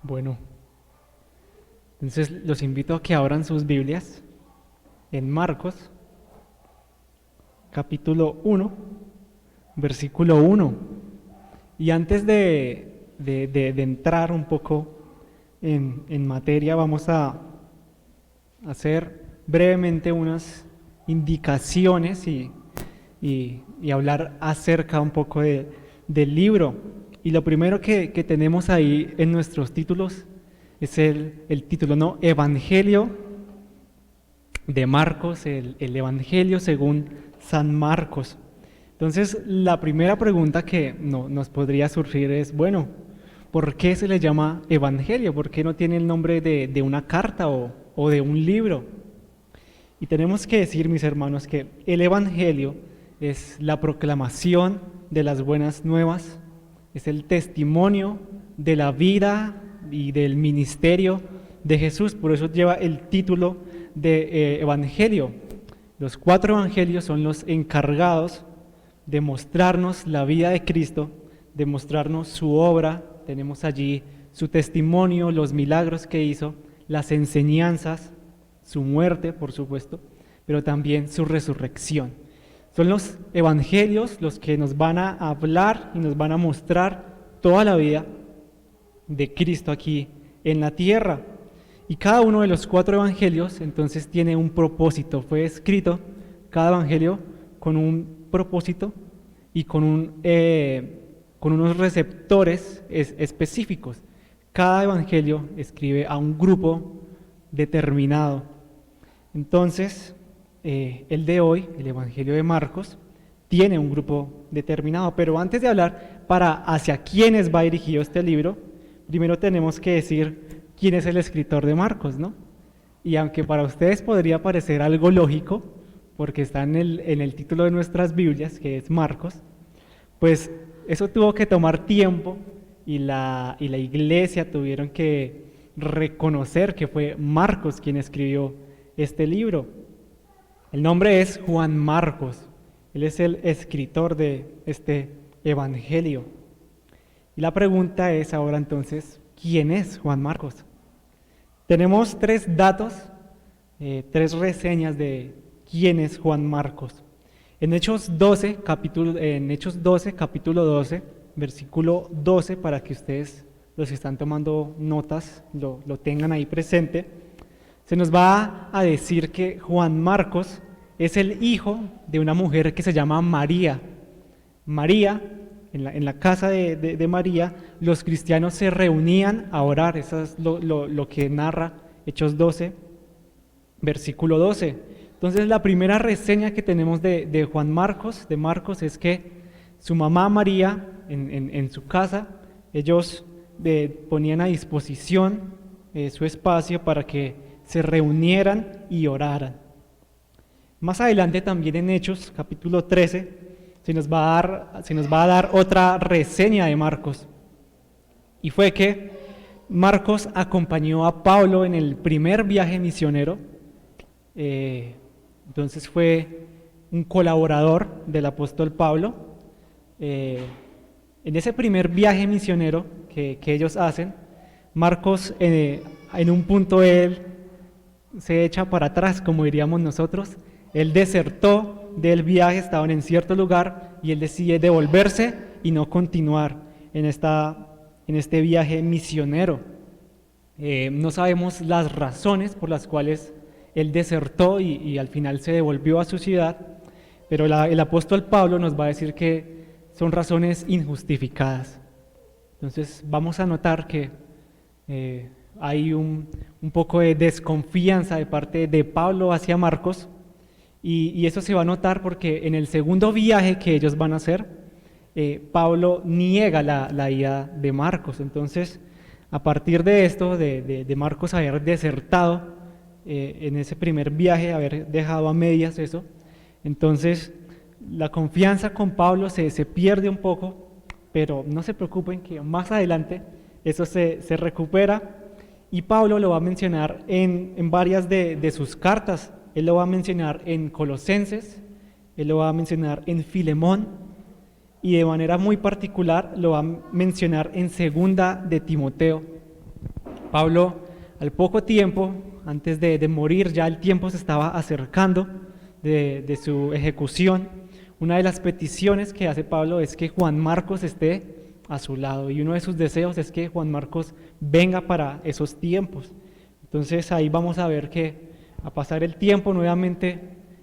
Bueno, entonces los invito a que abran sus Biblias en Marcos, capítulo 1, versículo 1. Y antes de entrar un poco en materia, vamos a hacer brevemente unas indicaciones y hablar acerca un poco del libro. Y lo primero que tenemos ahí en nuestros títulos es el título, ¿no? Evangelio de Marcos, el Evangelio según San Marcos. Entonces, la primera pregunta que nos podría surgir es, bueno, ¿por qué se le llama Evangelio? ¿Por qué no tiene el nombre de una carta o de un libro? Y tenemos que decir, mis hermanos, que el Evangelio es la proclamación de las buenas nuevas, es el testimonio de la vida y del ministerio de Jesús, por eso lleva el título de Evangelio. Los 4 evangelios son los encargados de mostrarnos la vida de Cristo, de mostrarnos su obra. Tenemos allí su testimonio, los milagros que hizo, las enseñanzas, su muerte, por supuesto, pero también su resurrección. Son los evangelios los que nos van a hablar y nos van a mostrar toda la vida de Cristo aquí en la tierra. Y cada uno de los 4 evangelios entonces tiene un propósito. Fue escrito cada evangelio con un propósito y con unos receptores específicos. Cada evangelio escribe a un grupo determinado. Entonces, el de hoy, el Evangelio de Marcos, tiene un grupo determinado. Pero antes de hablar hacia quiénes va dirigido este libro, primero tenemos que decir quién es el escritor de Marcos, ¿no? Y aunque para ustedes podría parecer algo lógico, porque está en el título de nuestras Biblias, que es Marcos, pues eso tuvo que tomar tiempo y la iglesia tuvieron que reconocer que fue Marcos quien escribió este libro. El nombre es Juan Marcos, él es el escritor de este evangelio. Y la pregunta es ahora entonces, ¿quién es Juan Marcos? Tenemos 3 datos, 3 reseñas de quién es Juan Marcos. En Hechos 12, capítulo 12, versículo 12, para que ustedes, los que están tomando notas, lo tengan ahí presente, se nos va a decir que Juan Marcos es el hijo de una mujer que se llama María. María, en la casa de María, los cristianos se reunían a orar. Eso es lo que narra Hechos 12, versículo 12. Entonces, la primera reseña que tenemos de Marcos, es que su mamá María, en su casa, ellos ponían a disposición su espacio para que se reunieran y oraran. Más adelante también en Hechos, capítulo 13, se nos va a dar otra reseña de Marcos. Y fue que Marcos acompañó a Pablo en el primer viaje misionero. Entonces fue un colaborador del apóstol Pablo. En ese primer viaje misionero que ellos hacen, Marcos en un punto él se echa para atrás, como diríamos nosotros. Él desertó del viaje, estaban en cierto lugar y él decide devolverse y no continuar en este viaje misionero. No sabemos las razones por las cuales él desertó y al final se devolvió a su ciudad, pero el apóstol Pablo nos va a decir que son razones injustificadas. Entonces vamos a notar que hay un poco de desconfianza de parte de Pablo hacia Marcos, y eso se va a notar porque en el segundo viaje que ellos van a hacer, Pablo niega la ida de Marcos. Entonces, a partir de esto, de Marcos haber desertado en ese primer viaje, haber dejado a medias eso, entonces la confianza con Pablo se pierde un poco, pero no se preocupen que más adelante eso se recupera, y Pablo lo va a mencionar en varias de sus cartas. Él lo va a mencionar en Colosenses, él lo va a mencionar en Filemón, y de manera muy particular lo va a mencionar en Segunda de Timoteo. Pablo, al poco tiempo, antes de morir, ya el tiempo se estaba acercando de su ejecución. Una de las peticiones que hace Pablo es que Juan Marcos esté a su lado, y uno de sus deseos es que Juan Marcos venga para esos tiempos. Entonces ahí vamos a ver que a pasar el tiempo nuevamente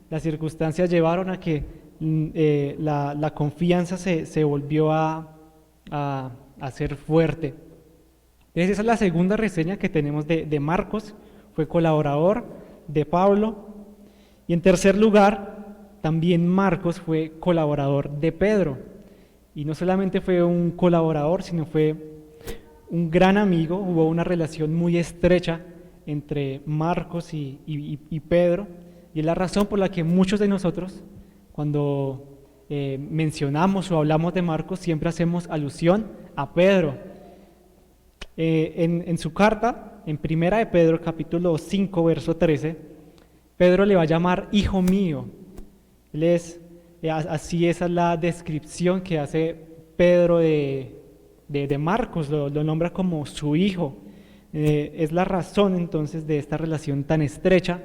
las circunstancias llevaron a que la confianza se volvió a ser fuerte. Entonces esa es la segunda reseña que tenemos de Marcos, fue colaborador de Pablo. Y en tercer lugar, también Marcos fue colaborador de Pedro. Y no solamente fue un colaborador, sino fue un gran amigo, hubo una relación muy estrecha entre Marcos y Pedro, y es la razón por la que muchos de nosotros, cuando mencionamos o hablamos de Marcos, siempre hacemos alusión a Pedro. En su carta, en Primera de Pedro, capítulo 5, verso 13, Pedro le va a llamar hijo mío. Así esa es la descripción que hace Pedro de Marcos, lo nombra como su hijo. Es la razón entonces de esta relación tan estrecha.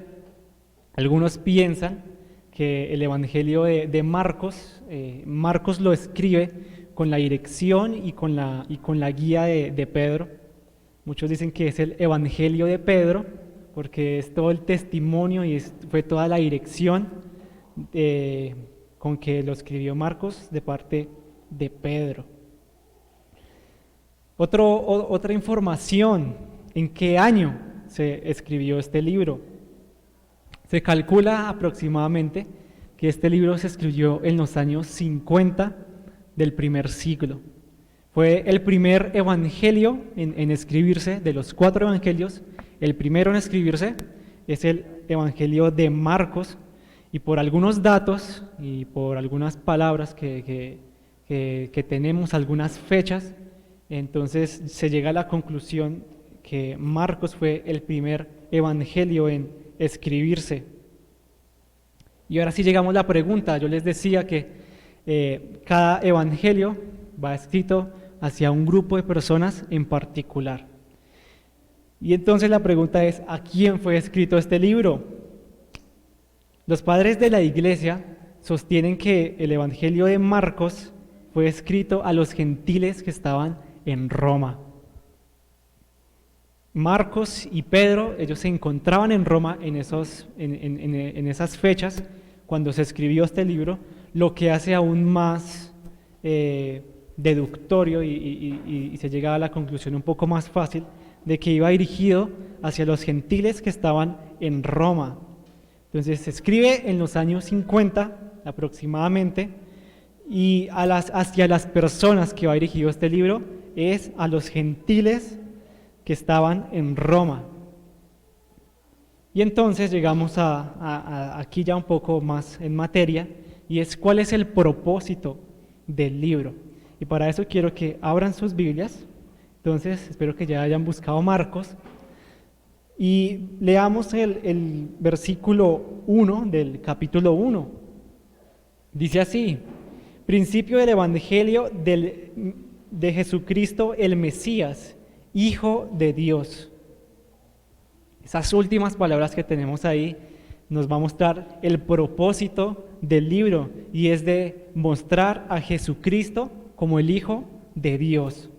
Algunos piensan que el Evangelio de Marcos, Marcos lo escribe con la dirección y con la guía de Pedro. Muchos dicen que es el Evangelio de Pedro, porque es todo el testimonio y fue toda la dirección con que lo escribió Marcos de parte de Pedro. Otra información, ¿en qué año se escribió este libro? Se calcula aproximadamente que este libro se escribió en los años 50 del primer siglo. Fue el primer evangelio en escribirse, de los 4 evangelios, el primero en escribirse es el evangelio de Marcos, y por algunos datos y por algunas palabras que tenemos, algunas fechas, entonces se llega a la conclusión que Marcos fue el primer evangelio en escribirse. Y ahora sí llegamos a la pregunta. Yo les decía que cada evangelio va escrito hacia un grupo de personas en particular. Y entonces la pregunta es, ¿a quién fue escrito este libro? Los padres de la iglesia sostienen que el evangelio de Marcos fue escrito a los gentiles que estaban en Roma. Marcos y Pedro, ellos se encontraban en Roma en esas fechas, cuando se escribió este libro, lo que hace aún más deductorio y se llega a la conclusión un poco más fácil de que iba dirigido hacia los gentiles que estaban en Roma. Entonces se escribe en los años 50 aproximadamente, y hacia las personas que va dirigido este libro es a los gentiles que estaban en Roma. Y entonces llegamos aquí ya un poco más en materia, y es cuál es el propósito del libro. Y para eso quiero que abran sus Biblias. Entonces espero que ya hayan buscado Marcos y leamos el versículo 1 del capítulo 1. Dice así: principio del Evangelio de Jesucristo el Mesías, Hijo de Dios. Esas últimas palabras que tenemos ahí nos va a mostrar el propósito del libro, y es de mostrar a Jesucristo como el Hijo de Dios.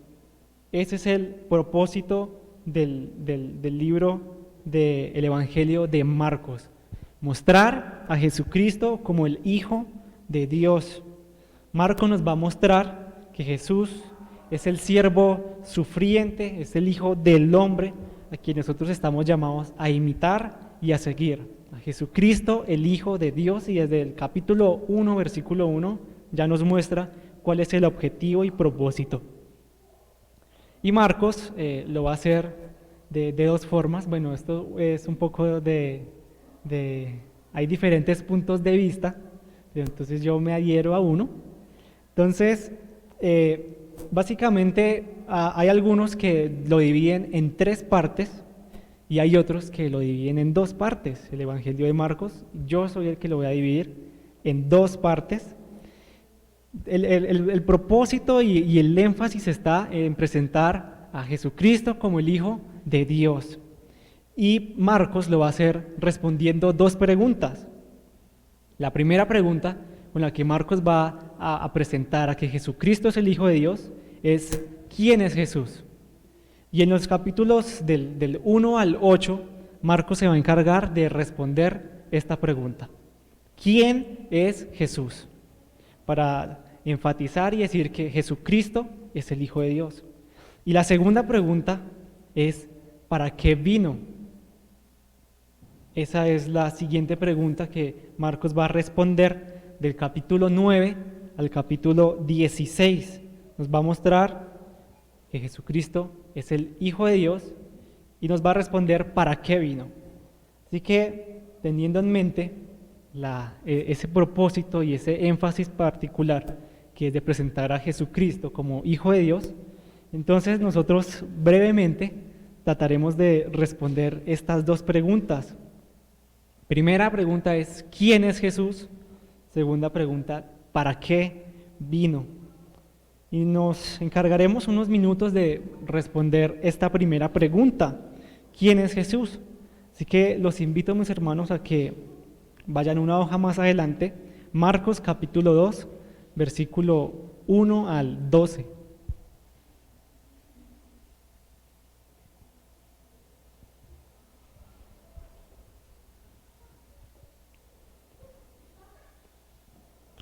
Ese es el propósito del libro del Evangelio de Marcos: mostrar a Jesucristo como el Hijo de Dios. Marcos nos va a mostrar que Jesús es el siervo sufriente, es el Hijo del hombre, a quien nosotros estamos llamados a imitar y a seguir. A Jesucristo, el Hijo de Dios, y desde el capítulo 1, versículo 1, ya nos muestra cuál es el objetivo y propósito. Y Marcos lo va a hacer de dos formas. Bueno, esto es un poco hay diferentes puntos de vista, entonces yo me adhiero a uno. Entonces, básicamente hay algunos que lo dividen en 3 partes y hay otros que lo dividen en 2 partes. El Evangelio de Marcos, yo soy el que lo voy a dividir en 2 partes. El propósito y el énfasis está en presentar a Jesucristo como el Hijo de Dios. Y Marcos lo va a hacer respondiendo dos preguntas. La primera pregunta con la que Marcos va a presentar a que Jesucristo es el Hijo de Dios es: ¿quién es Jesús? Y en los capítulos del 1 al 8, Marcos se va a encargar de responder esta pregunta: ¿quién es Jesús? Para enfatizar y decir que Jesucristo es el Hijo de Dios. Y la segunda pregunta es: ¿para qué vino? Esa es la siguiente pregunta que Marcos va a responder del capítulo 9 al capítulo 16. Nos va a mostrar que Jesucristo es el Hijo de Dios y nos va a responder para qué vino. Así que, teniendo en mente ese propósito y ese énfasis particular que es de presentar a Jesucristo como Hijo de Dios, entonces nosotros brevemente trataremos de responder estas dos preguntas. Primera pregunta es: ¿quién es Jesús? Segunda pregunta: ¿para qué vino? Y nos encargaremos unos minutos de responder esta primera pregunta: ¿quién es Jesús? Así que los invito, mis hermanos, a que vayan una hoja más adelante, Marcos capítulo 2, versículo 1 al 12.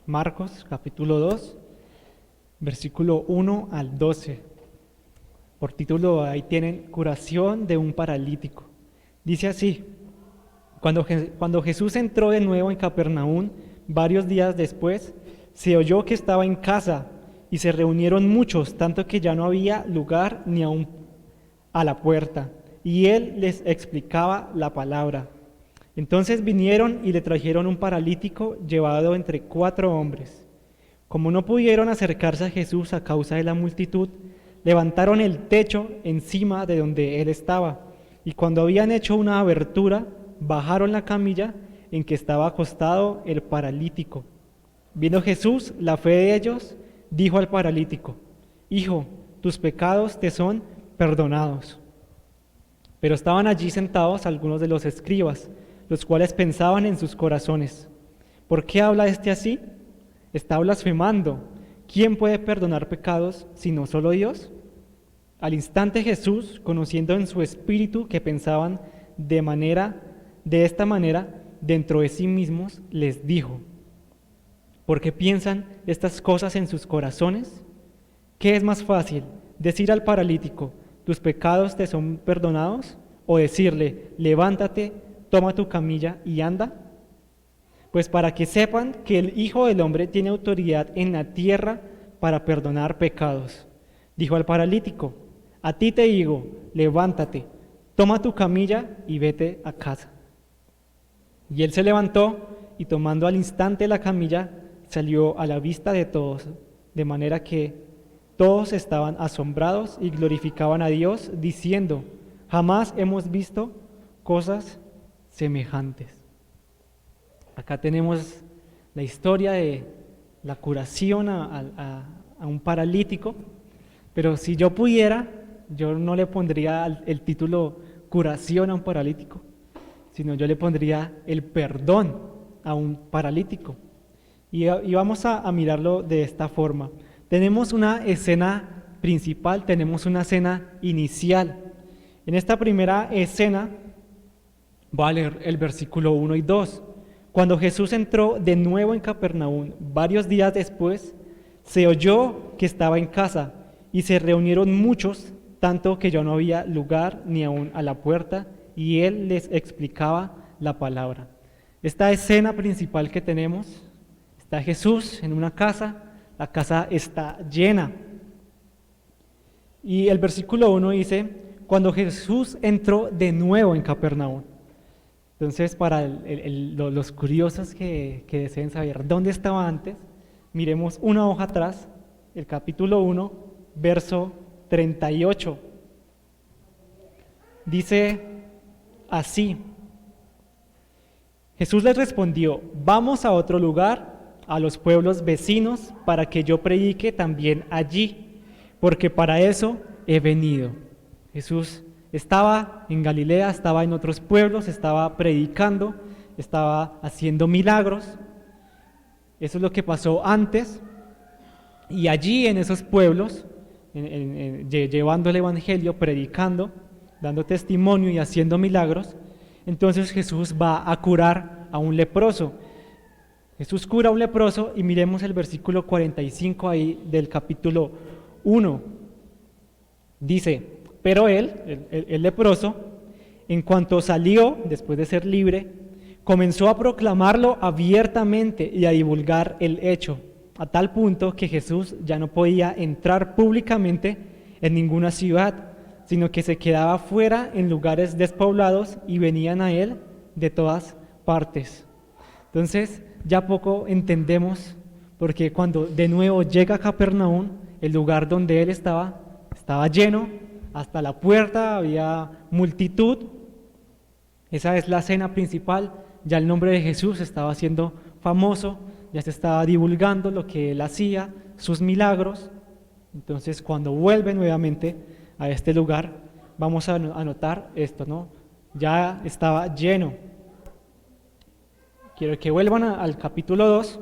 Marcos capítulo 2, versículo 1 al 12. Por título ahí tienen: curación de un paralítico. Dice así: cuando Jesús entró de nuevo en Capernaum, varios días después, se oyó que estaba en casa, y se reunieron muchos, tanto que ya no había lugar ni aun a la puerta, y él les explicaba la palabra. Entonces vinieron y le trajeron un paralítico llevado entre 4 hombres. Como no pudieron acercarse a Jesús a causa de la multitud, levantaron el techo encima de donde él estaba, y cuando habían hecho una abertura, bajaron la camilla en que estaba acostado el paralítico. Viendo Jesús la fe de ellos, dijo al paralítico: Hijo, tus pecados te son perdonados. Pero estaban allí sentados algunos de los escribas, los cuales pensaban en sus corazones: ¿por qué habla este así? Está blasfemando. ¿Quién puede perdonar pecados sino solo Dios? Al instante Jesús, conociendo en su espíritu que pensaban de esta manera dentro de sí mismos, les dijo: ¿por qué piensan estas cosas en sus corazones? ¿Qué es más fácil, decir al paralítico: tus pecados te son perdonados, o decirle: levántate, toma tu camilla y anda? Pues para que sepan que el Hijo del Hombre tiene autoridad en la tierra para perdonar pecados. Dijo al paralítico: a ti te digo, levántate, toma tu camilla y vete a casa. Y él se levantó y, tomando al instante la camilla, salió a la vista de todos, de manera que todos estaban asombrados y glorificaban a Dios, diciendo: jamás hemos visto cosas semejantes. Acá tenemos la historia de la curación a un paralítico, pero si yo pudiera, yo no le pondría el título curación a un paralítico, sino yo le pondría el perdón a un paralítico. Y vamos a mirarlo de esta forma. Tenemos una escena principal, tenemos una escena inicial. En esta primera escena, voy a leer el versículo 1 y 2. Cuando Jesús entró de nuevo en Capernaum, varios días después, se oyó que estaba en casa, y se reunieron muchos, tanto que ya no había lugar ni aun a la puerta, y él les explicaba la palabra. Esta escena principal que tenemos, está Jesús en una casa, la casa está llena. Y el versículo 1 dice: cuando Jesús entró de nuevo en Capernaum. Entonces, para los curiosos que deseen saber dónde estaba antes, miremos una hoja atrás, el capítulo 1, verso 38. Dice así: Jesús les respondió: vamos a otro lugar, a los pueblos vecinos, para que yo predique también allí, porque para eso he venido. Jesús estaba en Galilea, estaba en otros pueblos, estaba predicando, estaba haciendo milagros. Eso es lo que pasó antes. Y allí en esos pueblos, llevando el evangelio, predicando, dando testimonio y haciendo milagros, entonces Jesús va a curar a un leproso. Jesús cura a un leproso y miremos el versículo 45 ahí del capítulo 1. Dice, pero él, el leproso, en cuanto salió, después de ser libre, comenzó a proclamarlo abiertamente y a divulgar el hecho, a tal punto que Jesús ya no podía entrar públicamente en ninguna ciudad, sino que se quedaba fuera en lugares despoblados y venían a él de todas partes. Entonces, ya poco entendemos, porque cuando de nuevo llega a Capernaum, el lugar donde él estaba lleno, hasta la puerta había multitud. Esa es la escena principal. Ya el nombre de Jesús estaba siendo famoso, ya se estaba divulgando lo que él hacía, sus milagros. Entonces, cuando vuelve nuevamente a este lugar, vamos a notar esto, ¿no? Ya estaba lleno. Quiero que vuelvan al capítulo 2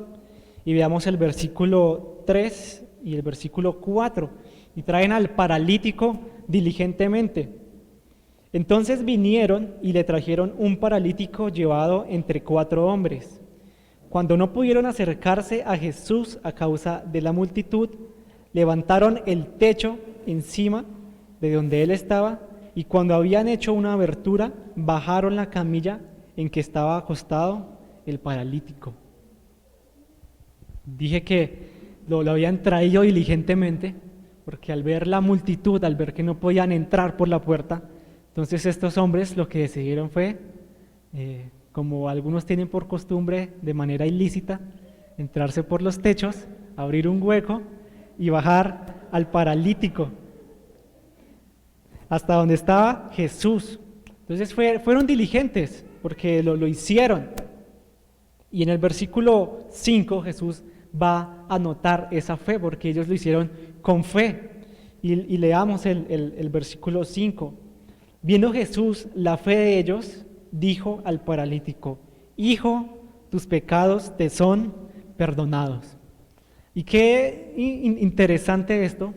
y veamos el versículo 3 y el versículo 4. Y traen al paralítico diligentemente. Entonces vinieron y le trajeron un paralítico llevado entre 4 hombres. Cuando no pudieron acercarse a Jesús a causa de la multitud, levantaron el techo encima de donde él estaba, y cuando habían hecho una abertura, bajaron la camilla en que estaba acostado el paralítico. Dije que lo habían traído diligentemente, porque al ver la multitud, al ver que no podían entrar por la puerta, entonces estos hombres lo que decidieron fue, como algunos tienen por costumbre de manera ilícita, entrarse por los techos, abrir un hueco y bajar al paralítico hasta donde estaba Jesús. Entonces fueron diligentes porque lo hicieron. Y en el versículo 5 Jesús va a notar esa fe porque ellos lo hicieron con fe. Y leamos el versículo 5. Viendo Jesús la fe de ellos, dijo al paralítico: Hijo, tus pecados te son perdonados. Y qué interesante esto,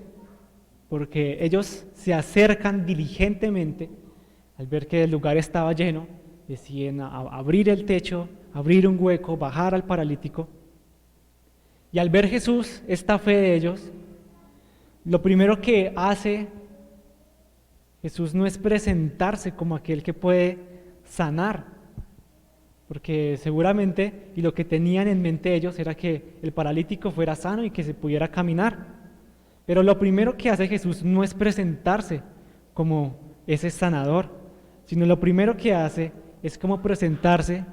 porque ellos se acercan diligentemente, al ver que el lugar estaba lleno, deciden abrir el techo, abrir un hueco, bajar al paralítico. Y al ver Jesús esta fe de ellos, lo primero que hace Jesús no es presentarse como aquel que puede sanar, porque seguramente, y lo que tenían en mente ellos era que el paralítico fuera sano y que se pudiera caminar. Pero lo primero que hace Jesús no es presentarse como ese sanador, sino lo primero que hace es como presentarse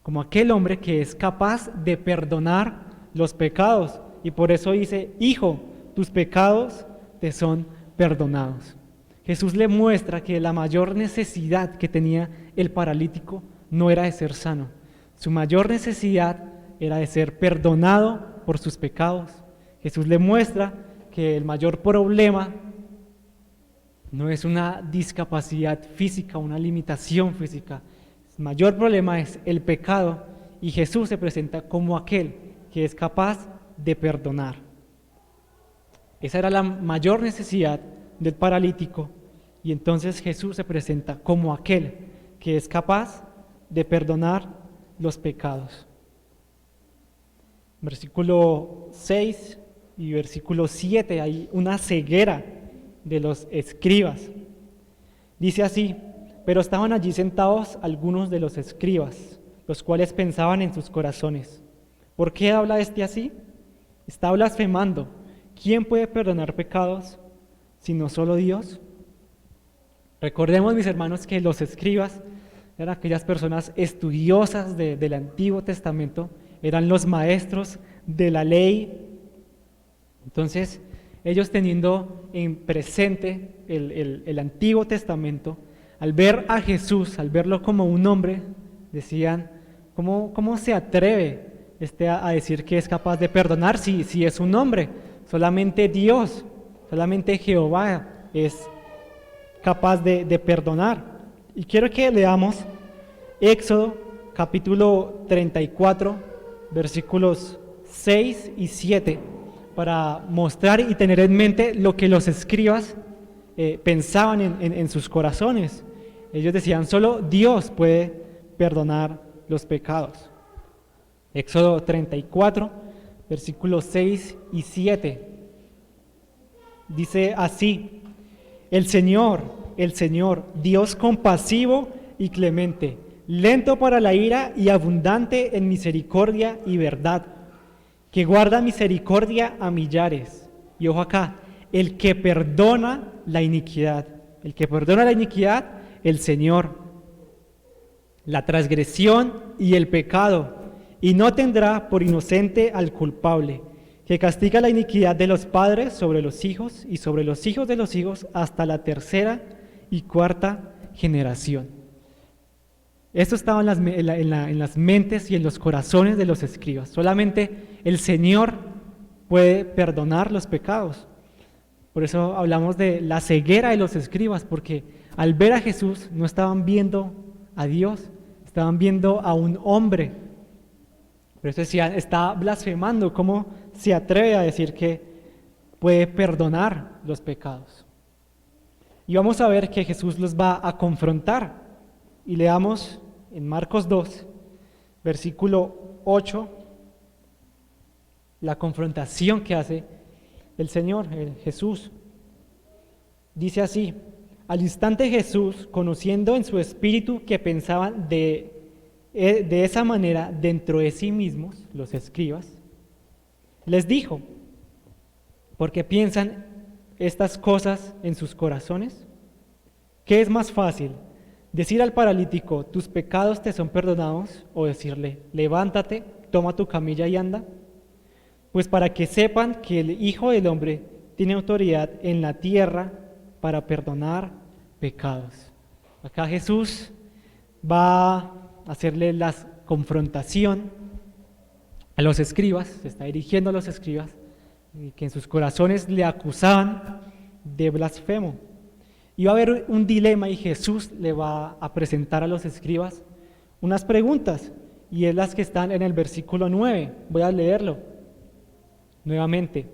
como aquel hombre que es capaz de perdonar los pecados. Y por eso dice: Hijo, tus pecados te son perdonados. Jesús le muestra que la mayor necesidad que tenía el paralítico no era de ser sano. Su mayor necesidad era de ser perdonado por sus pecados. Jesús le muestra que el mayor problema no es una discapacidad física, una limitación física. El mayor problema es el pecado, y Jesús se presenta como aquel que es capaz de perdonar. Esa era la mayor necesidad del paralítico, y entonces Jesús se presenta como aquel que es capaz de perdonar los pecados. Versículo 6 y versículo 7 hay una ceguera de los escribas. Dice así: pero estaban allí sentados algunos de los escribas, los cuales pensaban en sus corazones: ¿por qué habla este así? Está blasfemando. ¿Quién puede perdonar pecados sino solo Dios? Recordemos, mis hermanos, que los escribas eran aquellas personas estudiosas del Antiguo Testamento, eran los maestros de la ley. Entonces, ellos teniendo en presente el Antiguo Testamento, al ver a Jesús, al verlo como un hombre, decían: ¿cómo se atreve a decir que es capaz de perdonar si es un hombre? Solamente Dios, solamente Jehová es capaz de perdonar. Y quiero que leamos Éxodo capítulo 34, versículos 6 y 7, para mostrar y tener en mente lo que los escribas pensaban en sus corazones. Ellos decían, solo Dios puede perdonar los pecados. Éxodo 34, versículos 6 y 7. Dice así: el Señor, Dios compasivo y clemente, lento para la ira y abundante en misericordia y verdad, que guarda misericordia a millares. Y ojo acá, el que perdona la iniquidad, el Señor, la transgresión y el pecado, y no tendrá por inocente al culpable, que castiga la iniquidad de los padres sobre los hijos y sobre los hijos de los hijos hasta la tercera y cuarta generación. Esto estaba en las mentes y en los corazones de los escribas. Solamente el Señor puede perdonar los pecados. Por eso hablamos de la ceguera de los escribas, porque al ver a Jesús no estaban viendo a Dios, estaban viendo a un hombre. Por eso decían, está blasfemando. ¿Cómo se atreve a decir que puede perdonar los pecados? Y vamos a ver que Jesús los va a confrontar. Y leamos en Marcos 2, versículo 8, la confrontación que hace el Señor, Jesús. Dice así: al instante Jesús, conociendo en su espíritu que pensaban de esa manera dentro de sí mismos, los escribas, les dijo: ¿por qué piensan estas cosas en sus corazones? ¿Qué es más fácil? ¿Decir al paralítico, tus pecados te son perdonados? ¿O decirle, levántate, toma tu camilla y anda? Pues para que sepan que el Hijo del Hombre tiene autoridad en la tierra para perdonar pecados. Acá Jesús va a hacerle la confrontación a los escribas, se está dirigiendo a los escribas, que en sus corazones le acusaban de blasfemo. Y va a haber un dilema y Jesús le va a presentar a los escribas unas preguntas, y es las que están en el versículo 9. Voy a leerlo nuevamente.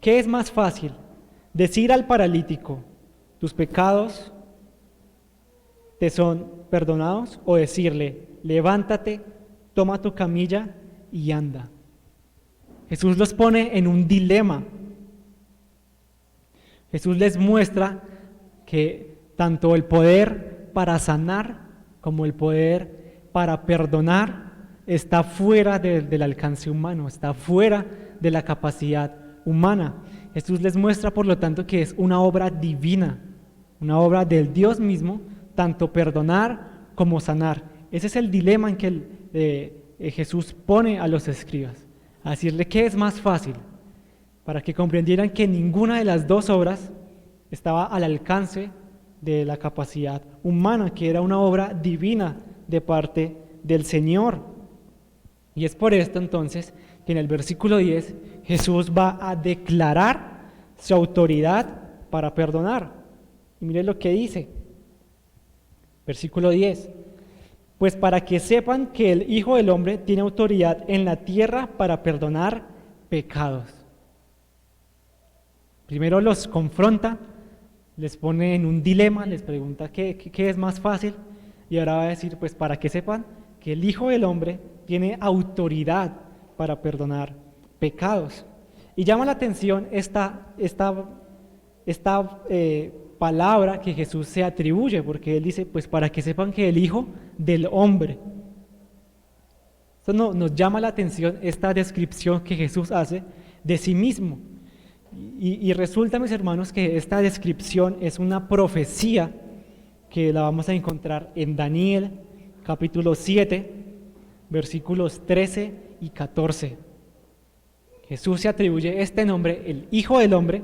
¿Qué es más fácil? Decir al paralítico, tus pecados te son perdonados, o decirle, levántate, toma tu camilla y anda. Jesús los pone en un dilema. Jesús les muestra que tanto el poder para sanar como el poder para perdonar está fuera del alcance humano, está fuera de la capacidad humana. Jesús les muestra, por lo tanto, que es una obra divina, una obra del Dios mismo, tanto perdonar como sanar. Ese es el dilema en que Jesús pone a los escribas, a decirle qué es más fácil, para que comprendieran que ninguna de las dos obras estaba al alcance de la capacidad humana, que era una obra divina de parte del Señor. Y es por esto entonces que en el versículo 10 Jesús va a declarar su autoridad para perdonar. Y miren lo que dice, versículo 10: pues para que sepan que el Hijo del Hombre tiene autoridad en la tierra para perdonar pecados. Primero los confronta, les pone en un dilema, les pregunta qué es más fácil, y ahora va a decir, pues para que sepan que el Hijo del Hombre tiene autoridad para perdonar pecados. Y llama la atención esta palabra que Jesús se atribuye, porque Él dice, pues para que sepan que el Hijo del Hombre. Eso nos llama la atención esta descripción que Jesús hace de sí mismo. Y resulta, mis hermanos, que esta descripción es una profecía que la vamos a encontrar en Daniel, capítulo 7, versículos 13 y 14. Jesús se atribuye este nombre, el Hijo del Hombre,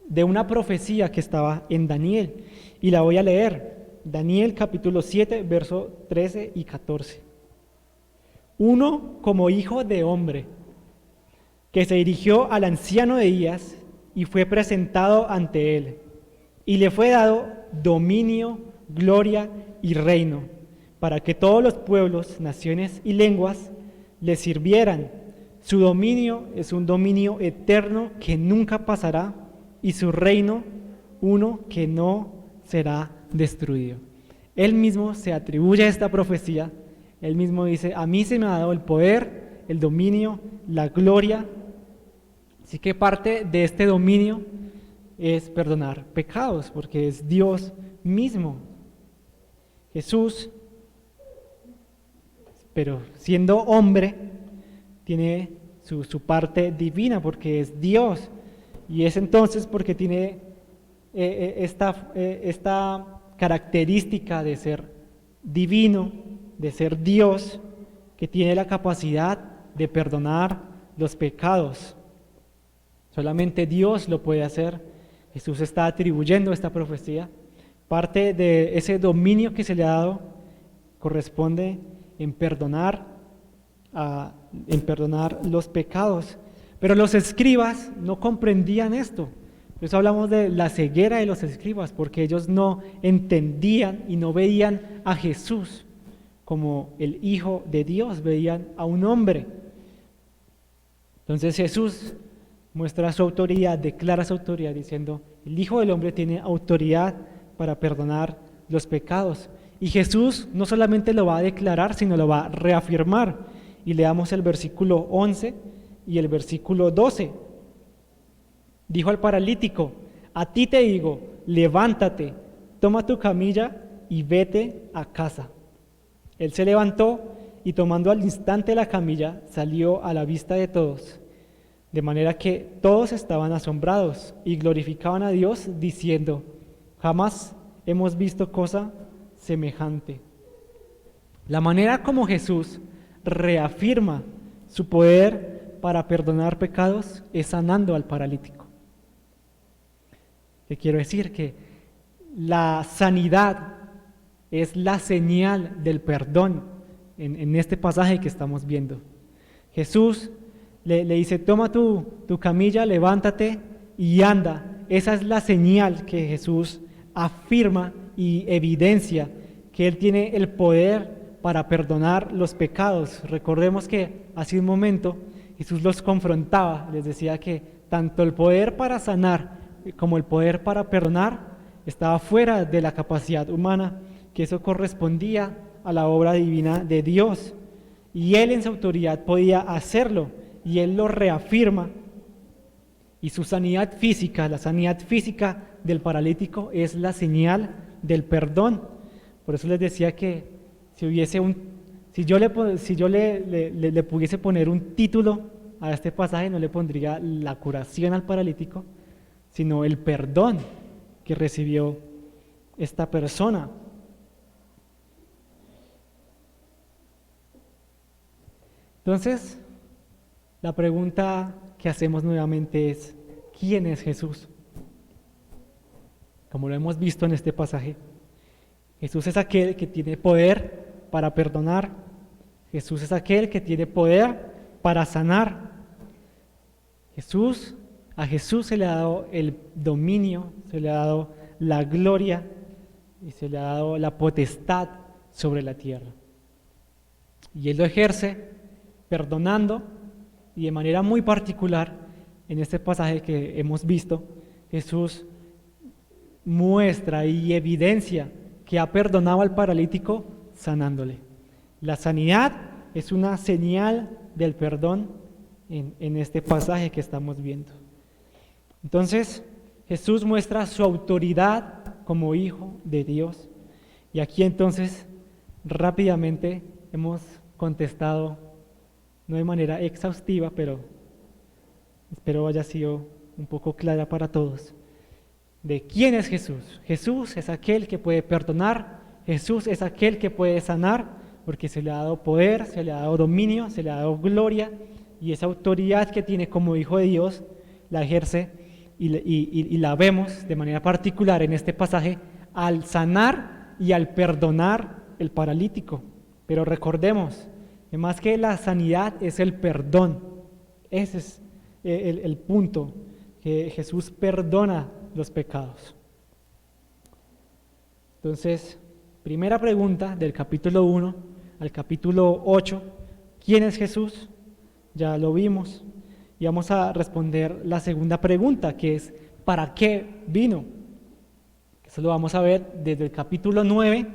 de una profecía que estaba en Daniel. Y la voy a leer. Daniel, capítulo 7, versos 13 y 14. Uno como hijo de hombre, que se dirigió al anciano de días y fue presentado ante él. y le fue dado dominio, gloria y reino, para que todos los pueblos, naciones y lenguas le sirvieran. Su dominio es un dominio eterno que nunca pasará, y su reino uno que no será destruido. Él mismo se atribuye a esta profecía. Él mismo dice: a mí se me ha dado el poder, el dominio, la gloria. Así que parte de este dominio es perdonar pecados, porque es Dios mismo. Jesús, pero siendo hombre, tiene su parte divina, porque es Dios. Y es entonces porque tiene esta característica de ser divino, de ser Dios, que tiene la capacidad de perdonar los pecados. Solamente Dios lo puede hacer. Jesús está atribuyendo esta profecía. Parte de ese dominio que se le ha dado corresponde en perdonar los pecados. Pero los escribas no comprendían esto. Por eso hablamos de la ceguera de los escribas, porque ellos no entendían y no veían a Jesús como el Hijo de Dios, veían a un hombre. Entonces Jesús muestra su autoridad, declara su autoridad diciendo: el Hijo del Hombre tiene autoridad para perdonar los pecados. Y Jesús no solamente lo va a declarar, sino lo va a reafirmar. Y leamos el versículo 11 y el versículo 12. Dijo al paralítico: a ti te digo, levántate, toma tu camilla y vete a casa. Él se levantó y, tomando al instante la camilla, salió a la vista de todos, de manera que todos estaban asombrados y glorificaban a Dios diciendo: jamás hemos visto cosa semejante. La manera como Jesús reafirma su poder para perdonar pecados es sanando al paralítico. ¿Qué quiero decir? Que la sanidad es la señal del perdón en este pasaje que estamos viendo. Jesús le dice: toma tu camilla, levántate y anda. Esa es la señal que Jesús afirma y evidencia que Él tiene el poder para perdonar los pecados. Recordemos que hace un momento Jesús los confrontaba, les decía que tanto el poder para sanar como el poder para perdonar estaba fuera de la capacidad humana, que eso correspondía a la obra divina de Dios, y Él en su autoridad podía hacerlo, y Él lo reafirma. Y su sanidad física, la sanidad física del paralítico, es la señal del perdón. Por eso les decía que si yo le pudiese poner un título a este pasaje, no le pondría la curación al paralítico, sino el perdón que recibió esta persona. Entonces, la pregunta que hacemos nuevamente es: ¿quién es Jesús? Como lo hemos visto en este pasaje, Jesús es aquel que tiene poder para perdonar. Jesús es aquel que tiene poder para sanar. A Jesús se le ha dado el dominio, se le ha dado la gloria y se le ha dado la potestad sobre la tierra. Y Él lo ejerce perdonando, y de manera muy particular, en este pasaje que hemos visto, Jesús muestra y evidencia que ha perdonado al paralítico sanándole. La sanidad es una señal del perdón en este pasaje que estamos viendo. Entonces, Jesús muestra su autoridad como Hijo de Dios. Y aquí entonces, rápidamente, hemos contestado, no de manera exhaustiva, pero espero haya sido un poco clara para todos, de quién es Jesús. Jesús es aquel que puede perdonar, Jesús es aquel que puede sanar, porque se le ha dado poder, se le ha dado dominio, se le ha dado gloria, y esa autoridad que tiene como Hijo de Dios la ejerce y la vemos de manera particular en este pasaje al sanar y al perdonar el paralítico. Pero recordemos que más que la sanidad es el perdón. Ese es el punto, que Jesús perdona los pecados. Entonces, primera pregunta del capítulo 1 al capítulo 8, ¿quién es Jesús? Ya lo vimos. Y vamos a responder la segunda pregunta, que es ¿para qué vino? Eso lo vamos a ver desde el capítulo 9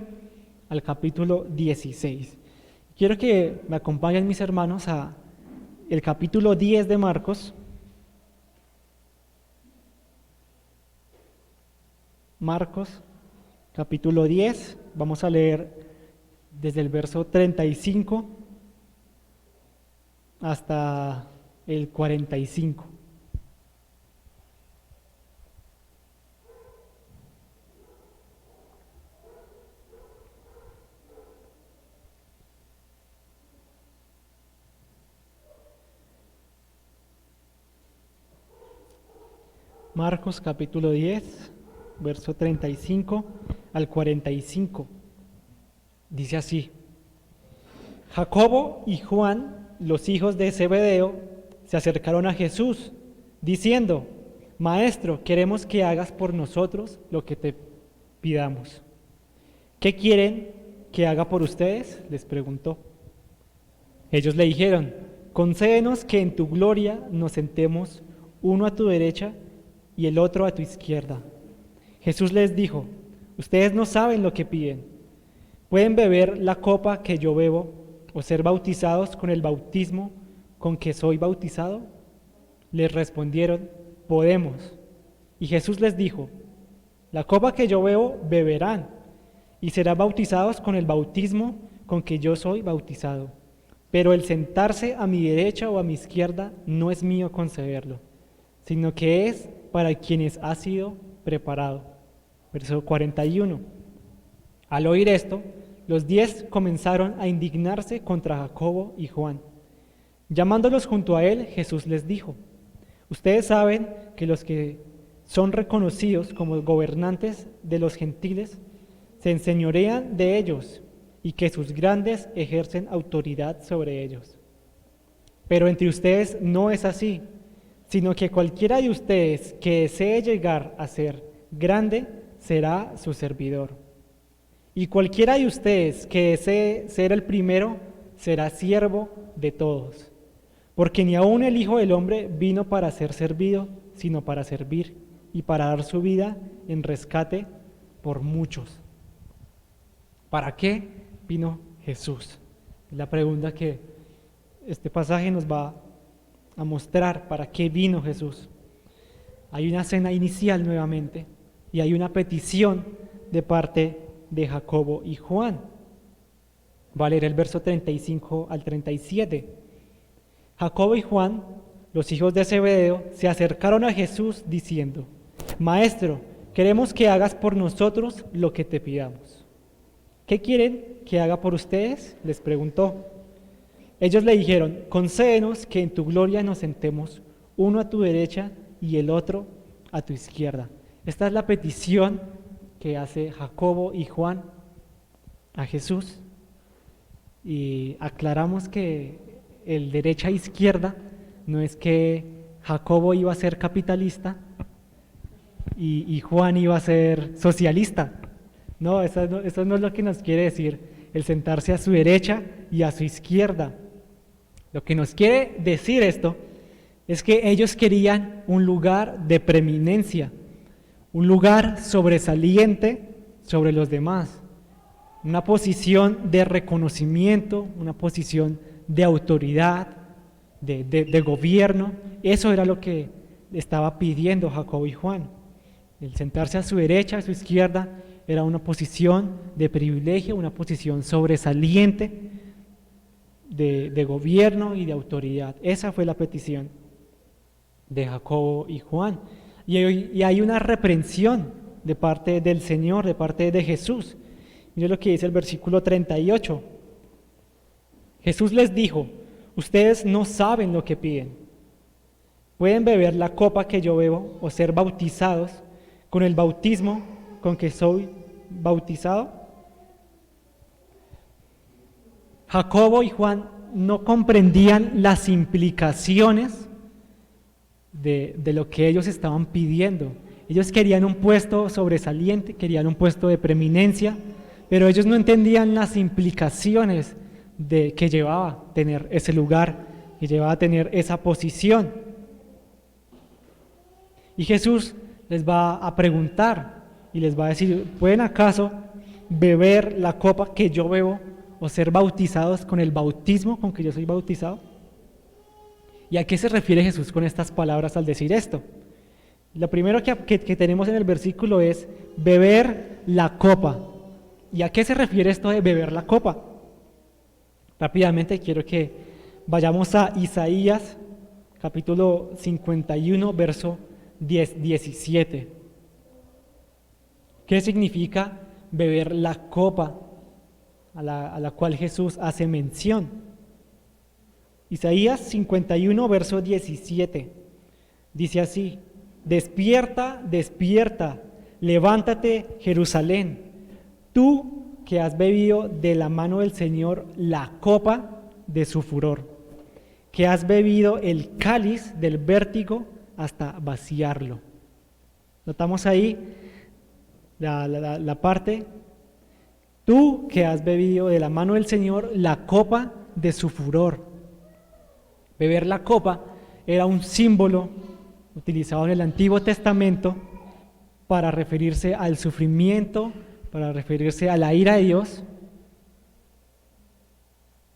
al capítulo 16. Quiero que me acompañen mis hermanos a el capítulo 10 de Marcos. Marcos, capítulo 10, vamos a leer desde el verso 35 hasta el 45. Marcos capítulo 10, verso 35 al 45. Dice así: Jacobo y Juan, los hijos de Zebedeo, se acercaron a Jesús, diciendo: Maestro, queremos que hagas por nosotros lo que te pidamos. ¿Qué quieren que haga por ustedes?, les preguntó. Ellos le dijeron: concédenos que en tu gloria nos sentemos, uno a tu derecha y el otro a tu izquierda. Jesús les dijo: ustedes no saben lo que piden. ¿Pueden beber la copa que yo bebo o ser bautizados con el bautismo con que soy bautizado? Les respondieron: podemos. Y Jesús les dijo: la copa que yo bebo beberán y serán bautizados con el bautismo con que yo soy bautizado. Pero el sentarse a mi derecha o a mi izquierda no es mío concederlo, sino que es para quienes ha sido preparado. Verso 41. Al oír esto, los 10 comenzaron a indignarse contra Jacobo y Juan. Llamándolos junto a él, Jesús les dijo: ustedes saben que los que son reconocidos como gobernantes de los gentiles se enseñorean de ellos y que sus grandes ejercen autoridad sobre ellos. Pero entre ustedes no es así, sino que cualquiera de ustedes que desee llegar a ser grande será su servidor. Y cualquiera de ustedes que desee ser el primero será siervo de todos. Porque ni aun el Hijo del Hombre vino para ser servido, sino para servir y para dar su vida en rescate por muchos. ¿Para qué vino Jesús? Es la pregunta que este pasaje nos va a mostrar. ¿Para qué vino Jesús? Hay una cena inicial nuevamente y hay una petición de parte de Jacobo y Juan. Va a leer el verso 35 al 37. Jacobo y Juan, los hijos de Zebedeo, se acercaron a Jesús diciendo: Maestro, queremos que hagas por nosotros lo que te pidamos. ¿Qué quieren que haga por ustedes?, les preguntó. Ellos le dijeron: concédenos que en tu gloria nos sentemos, uno a tu derecha y el otro a tu izquierda. Esta es la petición que hace Jacobo y Juan a Jesús. Y aclaramos que el derecha e izquierda no es que Jacobo iba a ser capitalista y Juan iba a ser socialista. No, eso no es lo que nos quiere decir el sentarse a su derecha y a su izquierda. Lo que nos quiere decir esto es que ellos querían un lugar de preeminencia, un lugar sobresaliente sobre los demás, una posición de reconocimiento, una posición de autoridad, de gobierno. Eso era lo que estaba pidiendo Jacobo y Juan. El sentarse a su derecha, a su izquierda, era una posición de privilegio, una posición sobresaliente de gobierno y de autoridad. Esa fue la petición de Jacobo y Juan. Y hay una reprensión de parte del Señor, de parte de Jesús. Mira lo que dice el versículo 38. Jesús les dijo: ustedes no saben lo que piden. ¿Pueden beber la copa que yo bebo o ser bautizados con el bautismo con que soy bautizado? Jacobo y Juan no comprendían las implicaciones de lo que ellos estaban pidiendo. Ellos querían un puesto sobresaliente, querían un puesto de preeminencia, pero ellos no entendían las implicaciones de que llevaba tener ese lugar, que llevaba a tener esa posición. Y Jesús les va a preguntar y les va a decir, ¿pueden acaso beber la copa que yo bebo o ser bautizados con el bautismo con que yo soy bautizado? ¿Y a qué se refiere Jesús con estas palabras al decir esto? Lo primero que tenemos en el versículo es beber la copa. ¿Y a qué se refiere esto de beber la copa? Rápidamente quiero que vayamos a Isaías, capítulo 51, verso 17. ¿Qué significa beber la copa a la cual Jesús hace mención? Isaías 51, verso 17, dice así: despierta, despierta, levántate, Jerusalén, tú que has bebido de la mano del Señor la copa de su furor, que has bebido el cáliz del vértigo hasta vaciarlo. Notamos ahí la parte, tú que has bebido de la mano del Señor la copa de su furor. Beber la copa era un símbolo utilizado en el Antiguo Testamento para referirse al sufrimiento, para referirse a la ira de Dios.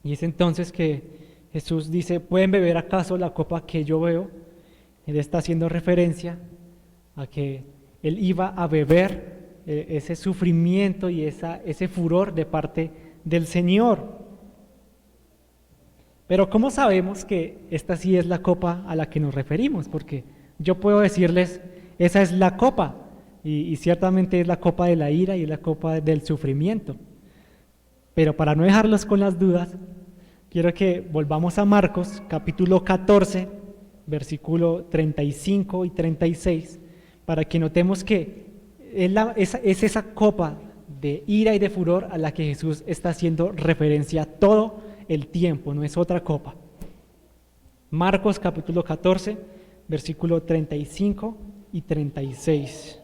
Y es entonces que Jesús dice, ¿pueden beber acaso la copa que yo bebo? Él está haciendo referencia a que él iba a beber ese sufrimiento y ese furor de parte del Señor. Pero ¿cómo sabemos que esta sí es la copa a la que nos referimos? Porque yo puedo decirles, esa es la copa, y ciertamente es la copa de la ira y es la copa del sufrimiento. Pero para no dejarlos con las dudas, quiero que volvamos a Marcos, capítulo 14, versículo 35 y 36, para que notemos que es esa copa de ira y de furor a la que Jesús está haciendo referencia todo el tiempo, no es otra copa. Marcos capítulo 14, versículo 35 y 36.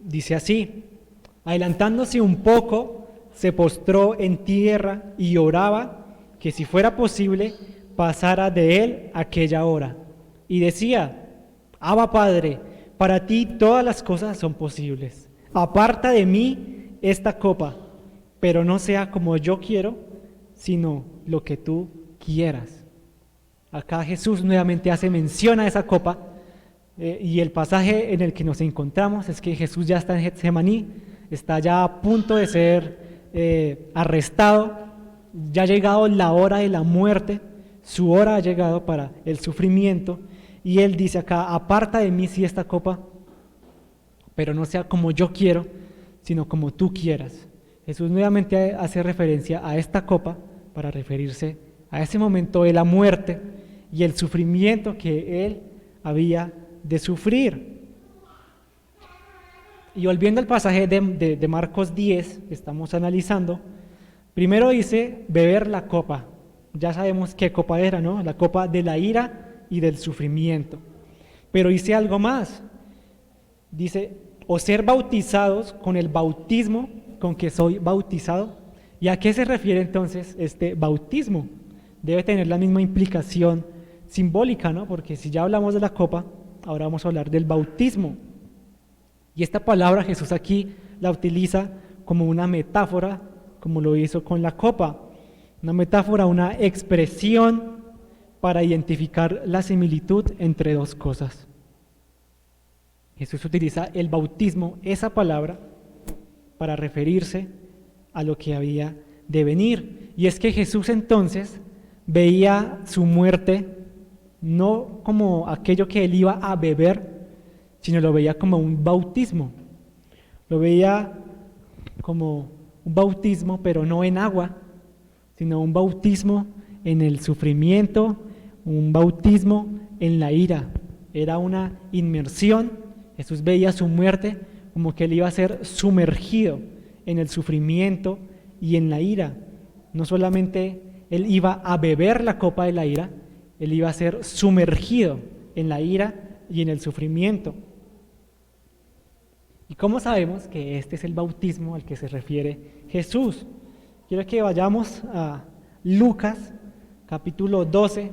Dice así: adelantándose un poco, se postró en tierra y oraba que si fuera posible pasara de él aquella hora. Y decía: Abba Padre, para ti todas las cosas son posibles. Aparta de mí esta copa, pero no sea como yo quiero, sino lo que tú quieras. Acá Jesús nuevamente hace mención a esa copa, y el pasaje en el que nos encontramos es que Jesús ya está en Getsemaní, está ya a punto de ser arrestado, ya ha llegado la hora de la muerte, su hora ha llegado para el sufrimiento, y él dice acá: aparta de mí esta copa, pero no sea como yo quiero, sino como tú quieras. Jesús nuevamente hace referencia a esta copa para referirse a ese momento de la muerte y el sufrimiento que él había de sufrir. Y volviendo al pasaje de Marcos 10 que estamos analizando, primero dice beber la copa. Ya sabemos qué copa era, ¿no? La copa de la ira y del sufrimiento. Pero dice algo más. Dice, o ser bautizados con el bautismo con que soy bautizado. ¿Y a qué se refiere entonces este bautismo? Debe tener la misma implicación simbólica, ¿no? Porque si ya hablamos de la copa, ahora vamos a hablar del bautismo. Y esta palabra Jesús aquí la utiliza como una metáfora, como lo hizo con la copa. Una metáfora, una expresión para identificar la similitud entre dos cosas. Jesús utiliza el bautismo, esa palabra, para referirse a lo que había de venir. Y es que Jesús entonces veía su muerte no como aquello que él iba a beber, sino lo veía como un bautismo. Lo veía como un bautismo, pero no en agua, sino un bautismo en el sufrimiento, un bautismo en la ira. Era una inmersión. Jesús veía su muerte como que él iba a ser sumergido en el sufrimiento y en la ira, no solamente Él iba a beber la copa de la ira, Él iba a ser sumergido en la ira y en el sufrimiento. ¿Y cómo sabemos que este es el bautismo al que se refiere Jesús? Quiero que vayamos a Lucas, capítulo 12,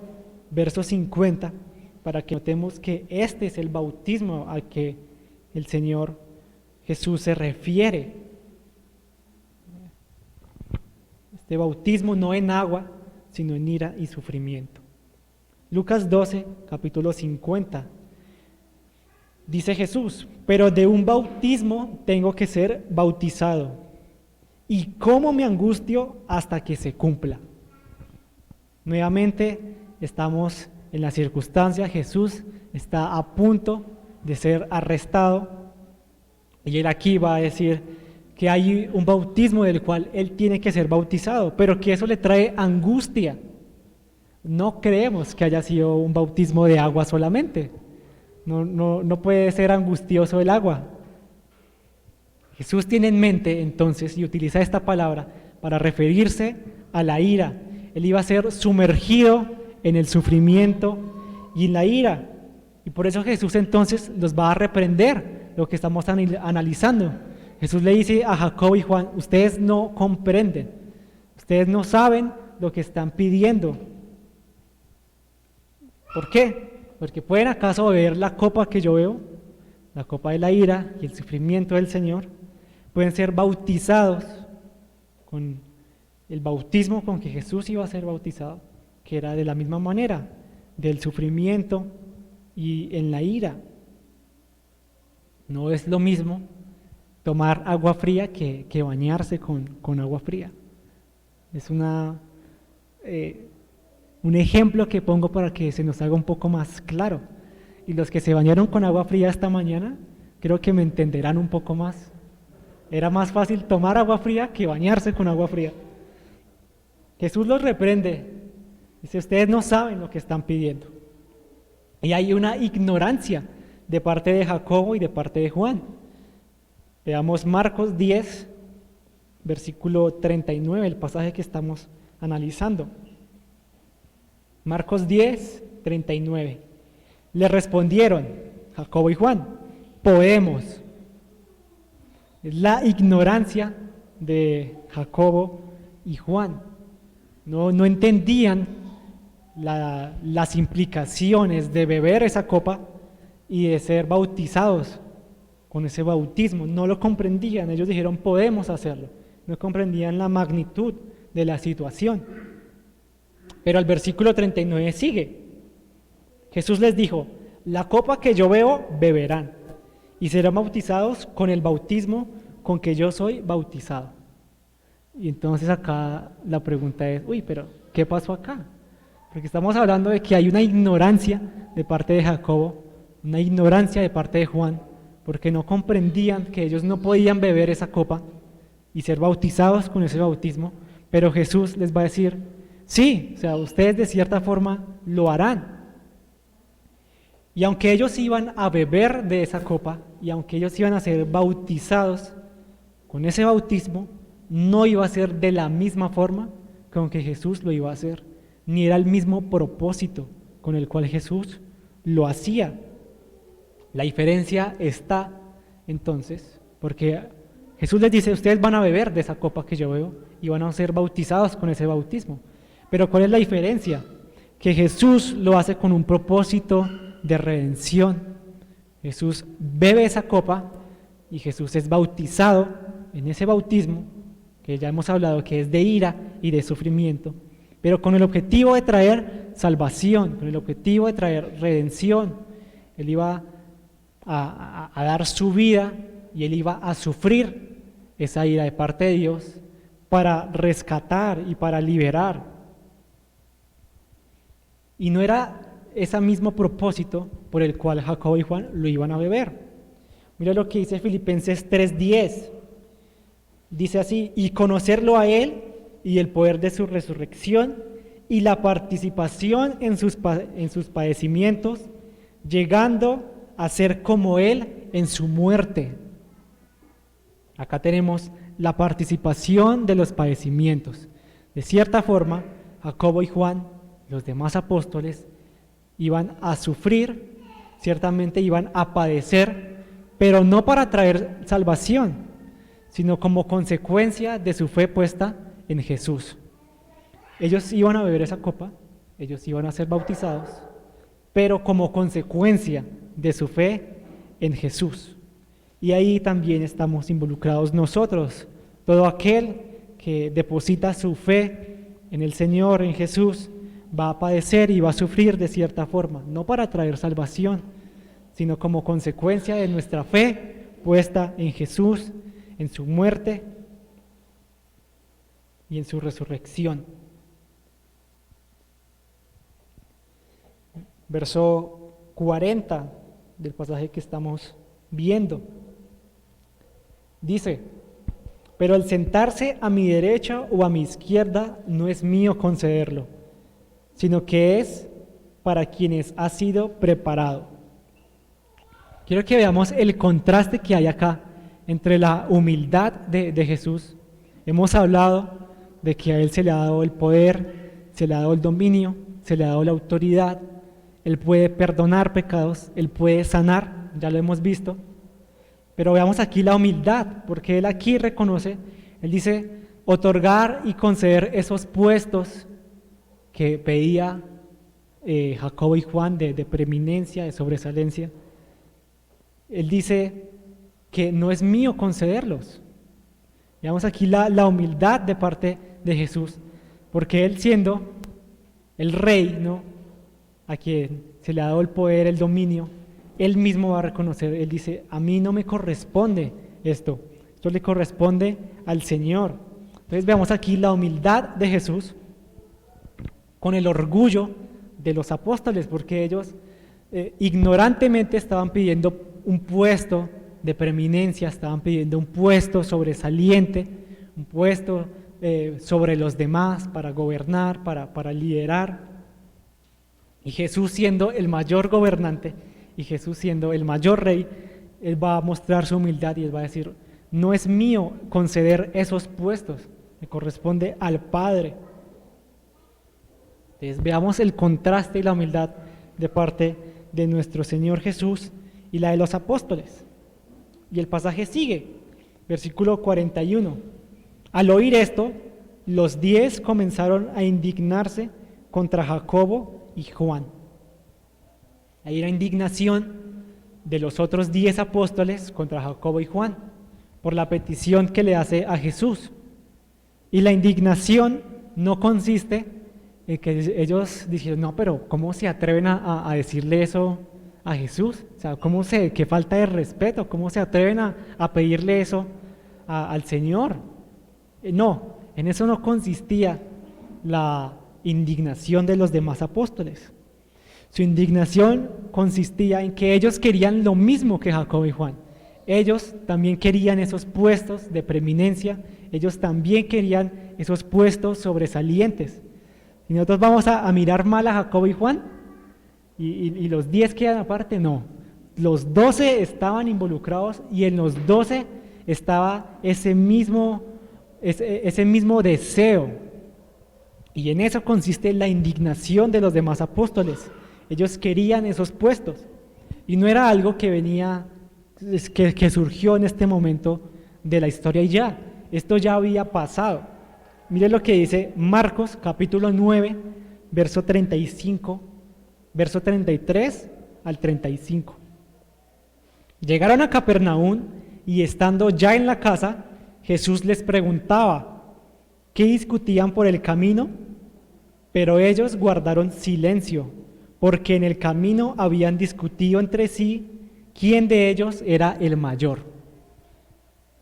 verso 50, para que notemos que este es el bautismo al que el Señor Jesús se refiere. Este bautismo no en agua, sino en ira y sufrimiento. Lucas 12, capítulo 50. Dice Jesús: pero de un bautismo tengo que ser bautizado, y cómo me angustio hasta que se cumpla. Nuevamente estamos en la circunstancia, Jesús está a punto de ser arrestado, y él aquí va a decir que hay un bautismo del cual él tiene que ser bautizado, pero que eso le trae angustia. No creemos que haya sido un bautismo de agua solamente. No puede ser angustioso el agua. Jesús tiene en mente entonces y utiliza esta palabra para referirse a la ira. Él iba a ser sumergido en el sufrimiento y en la ira. Y por eso Jesús entonces los va a reprender lo que estamos analizando. Jesús le dice a Jacobo y Juan: ustedes no comprenden, ustedes no saben lo que están pidiendo. ¿Por qué? Porque ¿pueden acaso beber la copa que yo bebo? La copa de la ira y el sufrimiento del Señor. Pueden ser bautizados con el bautismo con que Jesús iba a ser bautizado, que era de la misma manera, del sufrimiento y en la ira. No es lo mismo tomar agua fría que bañarse con agua fría. Es un ejemplo que pongo para que se nos haga un poco más claro. Y los que se bañaron con agua fría esta mañana, creo que me entenderán un poco más. Era más fácil tomar agua fría que bañarse con agua fría. Jesús los reprende. Dice: ustedes no saben lo que están pidiendo. Y hay una ignorancia de parte de Jacobo y de parte de Juan. Veamos Marcos 10, versículo 39, el pasaje que estamos analizando. Marcos 10, 39. Le respondieron Jacobo y Juan: podemos. Es la ignorancia de Jacobo y Juan. No entendían las implicaciones de beber esa copa y de ser bautizados con ese bautismo. No lo comprendían. Ellos dijeron: podemos hacerlo. No comprendían la magnitud de la situación. Pero el versículo 39 sigue. Jesús les dijo: la copa que yo bebo, beberán, y serán bautizados con el bautismo con que yo soy bautizado. Y entonces acá la pregunta es: pero ¿qué pasó acá? Porque estamos hablando de que hay una ignorancia de parte de Jacobo, una ignorancia de parte de Juan, porque no comprendían que ellos no podían beber esa copa y ser bautizados con ese bautismo, pero Jesús les va a decir: sí, o sea, ustedes de cierta forma lo harán. Y aunque ellos iban a beber de esa copa, y aunque ellos iban a ser bautizados con ese bautismo, no iba a ser de la misma forma con que Jesús lo iba a hacer, ni era el mismo propósito con el cual Jesús lo hacía. La diferencia está entonces, porque Jesús les dice: ustedes van a beber de esa copa que yo bebo y van a ser bautizados con ese bautismo. Pero ¿cuál es la diferencia? Que Jesús lo hace con un propósito de redención. Jesús bebe esa copa y Jesús es bautizado en ese bautismo, que ya hemos hablado que es de ira y de sufrimiento, pero con el objetivo de traer salvación, con el objetivo de traer redención. Él iba a dar su vida y él iba a sufrir esa ira de parte de Dios para rescatar y para liberar. Y no era ese mismo propósito por el cual Jacobo y Juan lo iban a beber. Mira lo que dice Filipenses 3:10. Dice así: y conocerlo a Él y el poder de su resurrección y la participación en sus padecimientos, llegando a ser como Él en su muerte. Acá tenemos la participación de los padecimientos. De cierta forma, Jacobo y Juan, los demás apóstoles, iban a sufrir, ciertamente iban a padecer, pero no para traer salvación, sino como consecuencia de su fe puesta en Jesús. Ellos iban a beber esa copa, ellos iban a ser bautizados, pero como consecuencia de su fe en Jesús. Y ahí también estamos involucrados nosotros, todo aquel que deposita su fe en el Señor, en Jesús, va a padecer y va a sufrir de cierta forma, no para traer salvación, sino como consecuencia de nuestra fe puesta en Jesús, en su muerte y en su resurrección. Verso 40 del pasaje que estamos viendo. Dice: pero el sentarse a mi derecha o a mi izquierda no es mío concederlo, sino que es para quienes ha sido preparado. Quiero que veamos el contraste que hay acá entre la humildad de Jesús. Hemos hablado de que a Él se le ha dado el poder, se le ha dado el dominio, se le ha dado la autoridad. Él puede perdonar pecados, Él puede sanar, ya lo hemos visto. Pero veamos aquí la humildad, porque Él aquí reconoce, Él dice, otorgar y conceder esos puestos que pedía Jacobo y Juan de preeminencia, de sobresalencia. Él dice que no es mío concederlos. Veamos aquí la humildad de parte de Jesús, porque Él siendo el rey, ¿no?, a quien se le ha dado el poder, el dominio, Él mismo va a reconocer, Él dice, a mí no me corresponde esto le corresponde al Señor. Entonces veamos aquí la humildad de Jesús con el orgullo de los apóstoles, porque ellos ignorantemente estaban pidiendo un puesto de preeminencia, estaban pidiendo un puesto sobresaliente, un puesto sobre los demás para gobernar, para liderar. Y Jesús siendo el mayor gobernante y Jesús siendo el mayor rey, Él va a mostrar su humildad y Él va a decir, no es mío conceder esos puestos, me corresponde al Padre. Entonces veamos el contraste y la humildad de parte de nuestro Señor Jesús y la de los apóstoles. Y el pasaje sigue, versículo 41. Al oír esto, los 10 comenzaron a indignarse contra Jacobo y Juan. Hay una indignación de los otros 10 apóstoles contra Jacobo y Juan por la petición que le hace a Jesús. Y la indignación no consiste en que ellos dijeron, no, pero ¿cómo se atreven a decirle eso a Jesús? O sea, qué falta de respeto, ¿cómo se atreven a pedirle eso al Señor? No, en eso no consistía la indignación de los demás apóstoles. Su indignación consistía en que ellos querían lo mismo que Jacobo y Juan. Ellos también querían esos puestos de preeminencia, ellos también querían esos puestos sobresalientes. Y nosotros vamos a mirar mal a Jacobo y Juan, y los 10 quedan aparte, no. Los 12 estaban involucrados y en los 12 estaba ese mismo deseo. Y en eso consiste la indignación de los demás apóstoles. Ellos querían esos puestos. Y no era algo que venía, que surgió en este momento de la historia y ya. Esto ya había pasado. Mire lo que dice Marcos capítulo 9, verso 35, verso 33 al 35. Llegaron a Capernaum y estando ya en la casa, Jesús les preguntaba, ¿qué discutían por el camino? Pero ellos guardaron silencio, porque en el camino habían discutido entre sí quién de ellos era el mayor.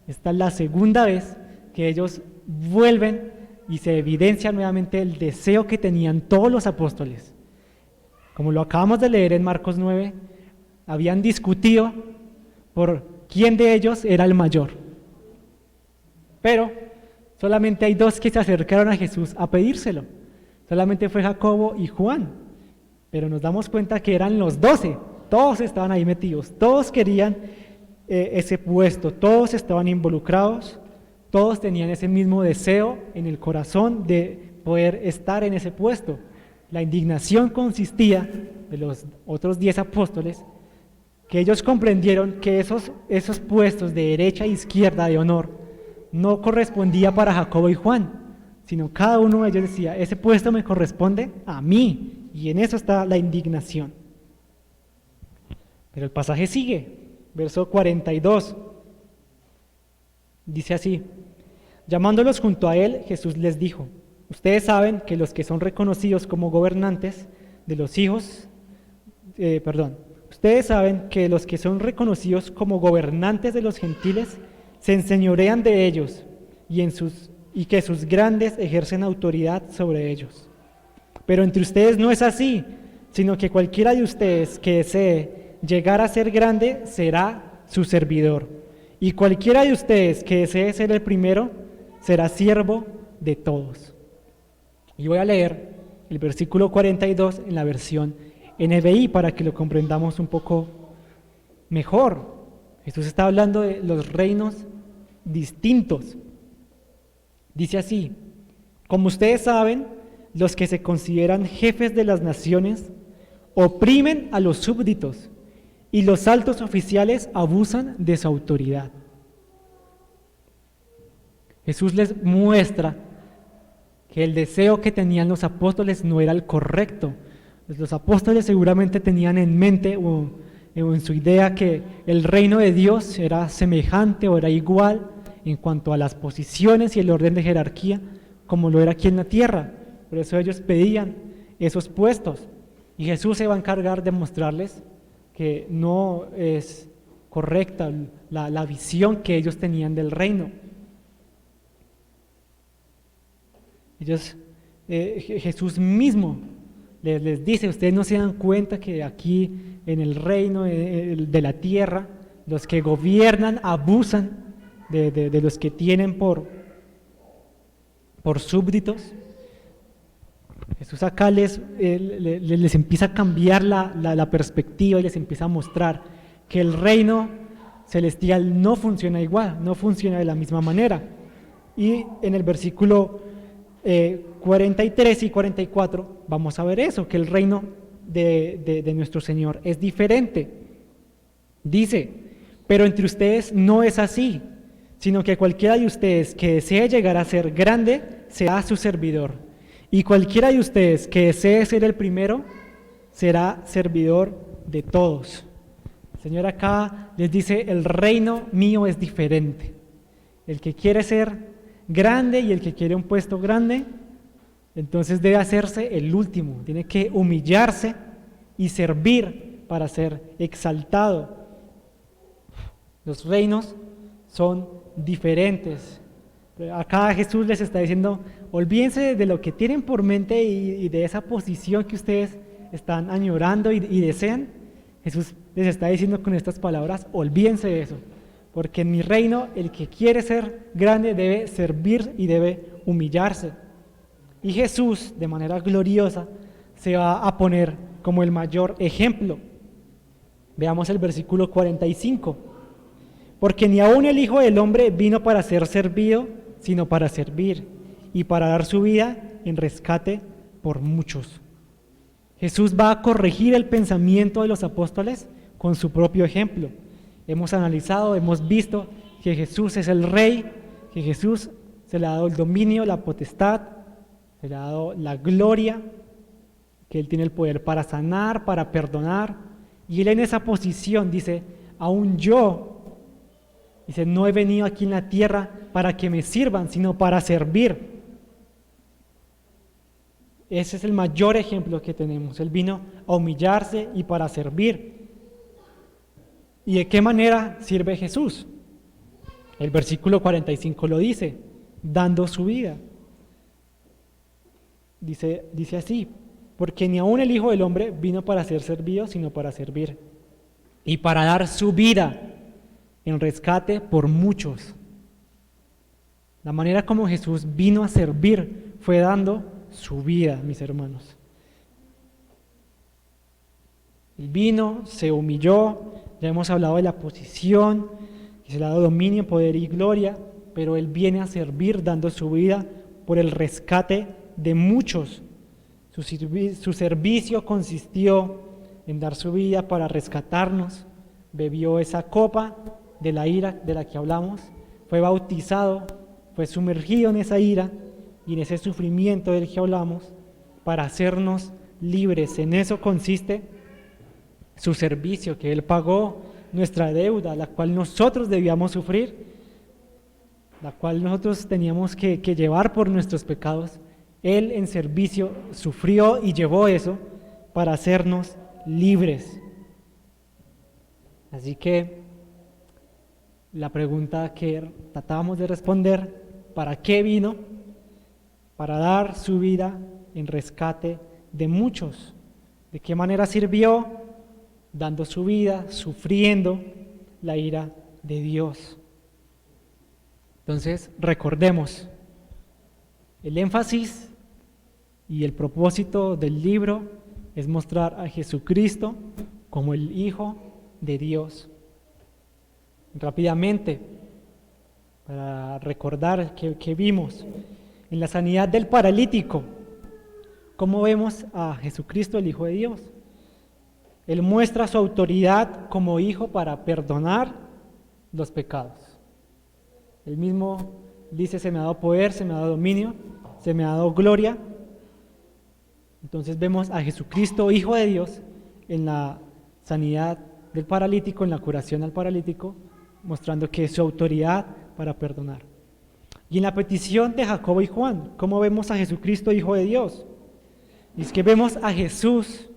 Esta es la segunda vez que ellos vuelven y se evidencia nuevamente el deseo que tenían todos los apóstoles. Como lo acabamos de leer en Marcos 9, habían discutido por quién de ellos era el mayor. Pero solamente hay 2 que se acercaron a Jesús a pedírselo. Solamente fue Jacobo y Juan. Pero nos damos cuenta que eran los 12. Todos estaban ahí metidos. Todos querían ese puesto. Todos estaban involucrados. Todos tenían ese mismo deseo en el corazón de poder estar en ese puesto. La indignación consistía de los otros 10 apóstoles, que ellos comprendieron que esos puestos de derecha e izquierda de honor no correspondía para Jacobo y Juan, sino cada uno de ellos decía, ese puesto me corresponde a mí, y en eso está la indignación. Pero el pasaje sigue, verso 42, dice así, llamándolos junto a él, Jesús les dijo, ustedes saben que los que son reconocidos como gobernantes de los hijos, ustedes saben que los que son reconocidos como gobernantes de los gentiles se enseñorean de ellos y que sus grandes ejercen autoridad sobre ellos. Pero entre ustedes no es así, sino que cualquiera de ustedes que desee llegar a ser grande será su servidor. Y cualquiera de ustedes que desee ser el primero será siervo de todos. Y voy a leer el versículo 42 en la versión NBI para que lo comprendamos un poco mejor. Jesús está hablando de los reinos distintos. Dice así, como ustedes saben, los que se consideran jefes de las naciones oprimen a los súbditos y los altos oficiales abusan de su autoridad. Jesús les muestra que el deseo que tenían los apóstoles no era el correcto. Los apóstoles seguramente tenían en mente o en su idea que el reino de Dios era semejante o era igual en cuanto a las posiciones y el orden de jerarquía como lo era aquí en la tierra. Por eso ellos pedían esos puestos. Y Jesús se va a encargar de mostrarles que no es correcta la visión que ellos tenían del reino. Jesús mismo les dice, ustedes no se dan cuenta que aquí en el reino de la tierra, los que gobiernan abusan de los que tienen por súbditos. Jesús acá les empieza a cambiar la perspectiva y les empieza a mostrar que el reino celestial no funciona igual, no funciona de la misma manera. Y en el versículo 43 y 44 vamos a ver eso, que el reino de nuestro Señor es diferente. Dice, pero entre ustedes no es así, sino que cualquiera de ustedes que desee llegar a ser grande, será su servidor. Y cualquiera de ustedes que desee ser el primero, será servidor de todos. El Señor acá les dice, el reino mío es diferente. El que quiere ser grande y el que quiere un puesto grande, entonces debe hacerse el último, tiene que humillarse y servir para ser exaltado. Los reinos son diferentes. Acá Jesús les está diciendo, olvídense de lo que tienen por mente y de esa posición que ustedes están añorando y desean. Jesús les está diciendo con estas palabras, olvídense de eso. Porque en mi reino el que quiere ser grande debe servir y debe humillarse. Y Jesús, de manera gloriosa, se va a poner como el mayor ejemplo. Veamos el versículo 45. Porque ni aun el Hijo del Hombre vino para ser servido, sino para servir, y para dar su vida en rescate por muchos. Jesús va a corregir el pensamiento de los apóstoles con su propio ejemplo. Hemos analizado, hemos visto que Jesús es el Rey, que Jesús se le ha dado el dominio, la potestad, se le ha dado la gloria, que Él tiene el poder para sanar, para perdonar, y Él en esa posición dice, aún yo, dice, no he venido aquí en la tierra para que me sirvan, sino para servir. Ese es el mayor ejemplo que tenemos. Él vino a humillarse y para servir. ¿Y de qué manera sirve Jesús? El versículo 45 lo dice, dando su vida. Dice así, porque ni aun el Hijo del Hombre vino para ser servido, sino para servir. Y para dar su vida en rescate por muchos. La manera como Jesús vino a servir fue dando su vida, mis hermanos. Él vino, se humilló, ya hemos hablado de la posición, que se le ha dado dominio, poder y gloria, pero Él viene a servir dando su vida por el rescate de muchos. Su servicio consistió en dar su vida para rescatarnos. Bebió esa copa de la ira de la que hablamos, fue bautizado, fue sumergido en esa ira y en ese sufrimiento del que hablamos para hacernos libres. En eso consiste su servicio, que Él pagó nuestra deuda, la cual nosotros debíamos sufrir, la cual nosotros teníamos que llevar por nuestros pecados. Él en servicio sufrió y llevó eso para hacernos libres. Así que la pregunta que tratábamos de responder, ¿para qué vino? Para dar su vida en rescate de muchos. ¿De qué manera sirvió? Dando su vida, sufriendo la ira de Dios. Entonces, recordemos, el énfasis y el propósito del libro es mostrar a Jesucristo como el Hijo de Dios. Rápidamente, para recordar que vimos en la sanidad del paralítico, ¿cómo vemos a Jesucristo, el Hijo de Dios? Él muestra su autoridad como Hijo para perdonar los pecados. Él mismo dice: se me ha dado poder, se me ha dado dominio, se me ha dado gloria. Entonces vemos a Jesucristo, Hijo de Dios, en la sanidad del paralítico, en la curación al paralítico, mostrando que es su autoridad para perdonar. Y en la petición de Jacobo y Juan, ¿cómo vemos a Jesucristo, Hijo de Dios? Y es que vemos a Jesús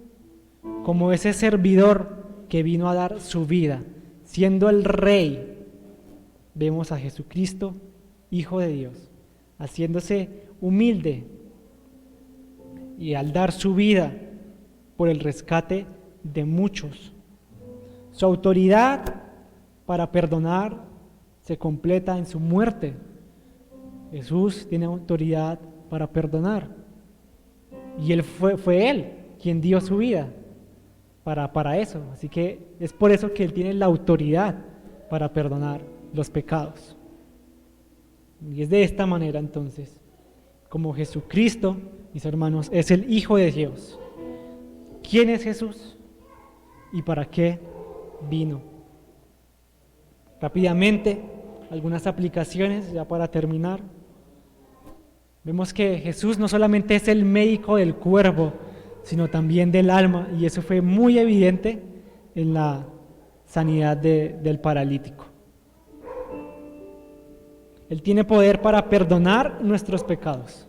como ese servidor que vino a dar su vida, siendo el Rey. Vemos a Jesucristo, Hijo de Dios, haciéndose humilde y al dar su vida por el rescate de muchos. Su autoridad para perdonar se completa en su muerte. Jesús tiene autoridad para perdonar. Y fue Él quien dio su vida para eso. Así que es por eso que Él tiene la autoridad para perdonar los pecados. Y es de esta manera entonces, como Jesucristo, mis hermanos, es el Hijo de Dios. ¿Quién es Jesús? ¿Y para qué vino? Rápidamente, algunas aplicaciones ya para terminar. Vemos que Jesús no solamente es el médico del cuerpo, sino también del alma, y eso fue muy evidente en la sanidad del paralítico. Él tiene poder para perdonar nuestros pecados.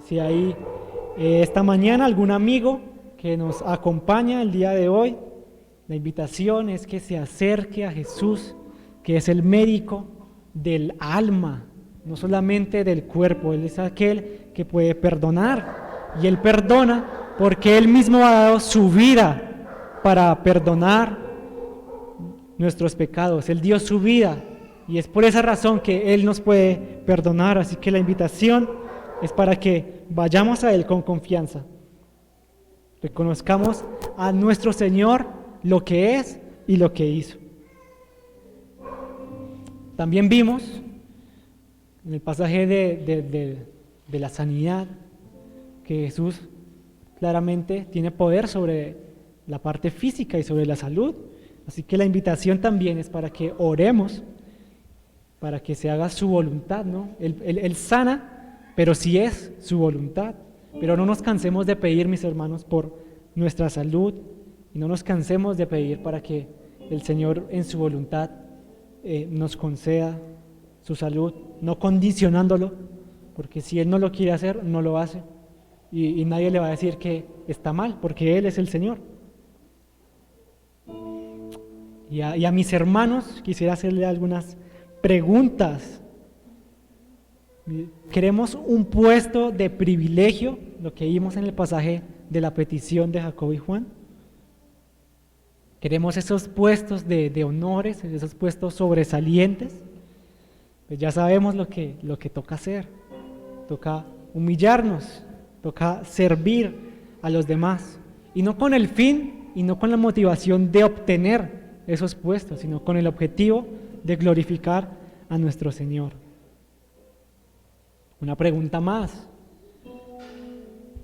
Si hay esta mañana algún amigo que nos acompaña el día de hoy, la invitación es que se acerque a Jesús, que es el médico del alma, no solamente del cuerpo. Él es aquel que puede perdonar, y Él perdona porque Él mismo ha dado su vida para perdonar nuestros pecados. Él dio su vida y es por esa razón que Él nos puede perdonar. Así que la invitación es para que vayamos a Él con confianza, reconozcamos a nuestro Señor lo que es y lo que hizo. También vimos en el pasaje de la sanidad que Jesús claramente tiene poder sobre la parte física y sobre la salud. Así que la invitación también es para que oremos, para que se haga su voluntad, ¿no? Él sana, pero sí es su voluntad. Pero no nos cansemos de pedir, mis hermanos, por nuestra salud, y no nos cansemos de pedir para que el Señor en su voluntad nos conceda su salud, no condicionándolo, porque si Él no lo quiere hacer, no lo hace, y nadie le va a decir que está mal, porque Él es el Señor. Y a mis hermanos quisiera hacerle algunas preguntas. ¿Queremos un puesto de privilegio, lo que vimos en el pasaje de la petición de Jacobo y Juan? ¿Queremos esos puestos de honores, esos puestos sobresalientes? Pues ya sabemos lo que toca hacer. Toca humillarnos, toca servir a los demás, y no con el fin y no con la motivación de obtener esos puestos, sino con el objetivo de glorificar a nuestro Señor. Una pregunta más: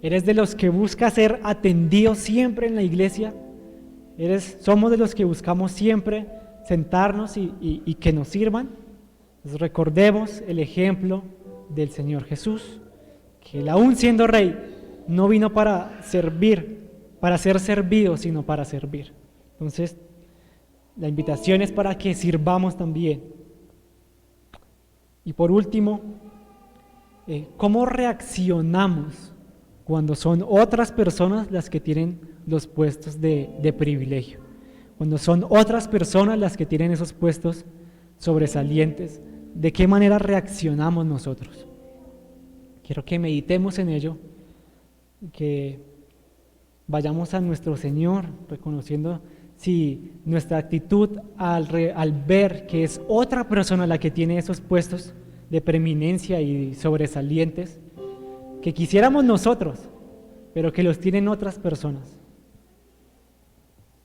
¿Eres de los que busca ser atendido siempre en la iglesia? ¿Somos de los que buscamos siempre sentarnos y que nos sirvan? Pues recordemos el ejemplo del Señor Jesús, que él, aún siendo rey, no vino para servir, para ser servido, sino para servir. Entonces, la invitación es para que sirvamos también. Y por último, ¿cómo reaccionamos cuando son otras personas las que tienen los puestos de privilegio? Cuando son otras personas las que tienen esos puestos sobresalientes, ¿de qué manera reaccionamos nosotros? Quiero que meditemos en ello, que vayamos a nuestro Señor reconociendo si nuestra actitud al ver que es otra persona la que tiene esos puestos de preeminencia y sobresalientes, que quisiéramos nosotros, pero que los tienen otras personas.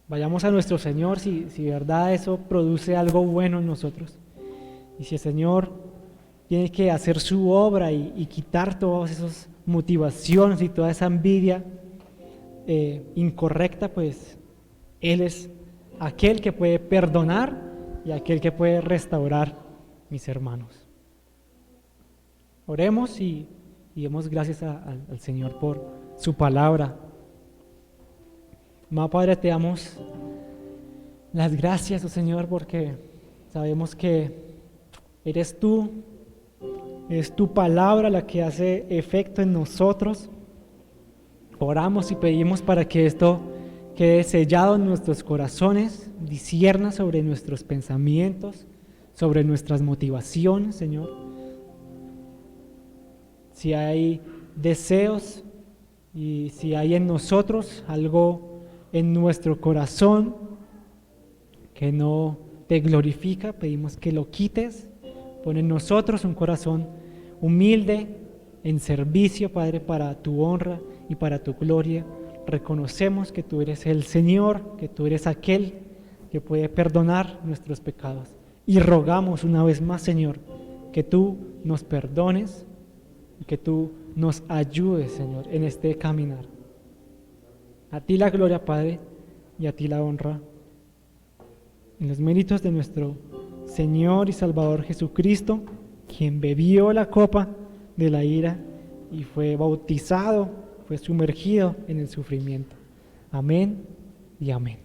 Vayamos a nuestro Señor si de verdad eso produce algo bueno en nosotros. Y si el Señor tiene que hacer su obra y quitar todas esas motivaciones y toda esa envidia incorrecta, pues Él es aquel que puede perdonar y aquel que puede restaurar, mis hermanos. Oremos y demos gracias al Señor por su palabra. Amado Padre, te damos las gracias, oh Señor, porque sabemos que eres tú, es tu palabra la que hace efecto en nosotros. Oramos y pedimos para que esto quede sellado en nuestros corazones, discierna sobre nuestros pensamientos, sobre nuestras motivaciones, Señor. Si hay deseos y si hay en nosotros algo en nuestro corazón que no te glorifica, pedimos que lo quites. Pon en nosotros un corazón humilde en servicio, Padre, para tu honra y para tu gloria. Reconocemos que tú eres el Señor, que tú eres aquel que puede perdonar nuestros pecados. Y rogamos una vez más, Señor, que tú nos perdones y que tú nos ayudes, Señor, en este caminar. A ti la gloria, Padre, y a ti la honra. En los méritos de nuestro Señor y Salvador Jesucristo, quien bebió la copa de la ira y fue bautizado, fue sumergido en el sufrimiento. Amén y amén.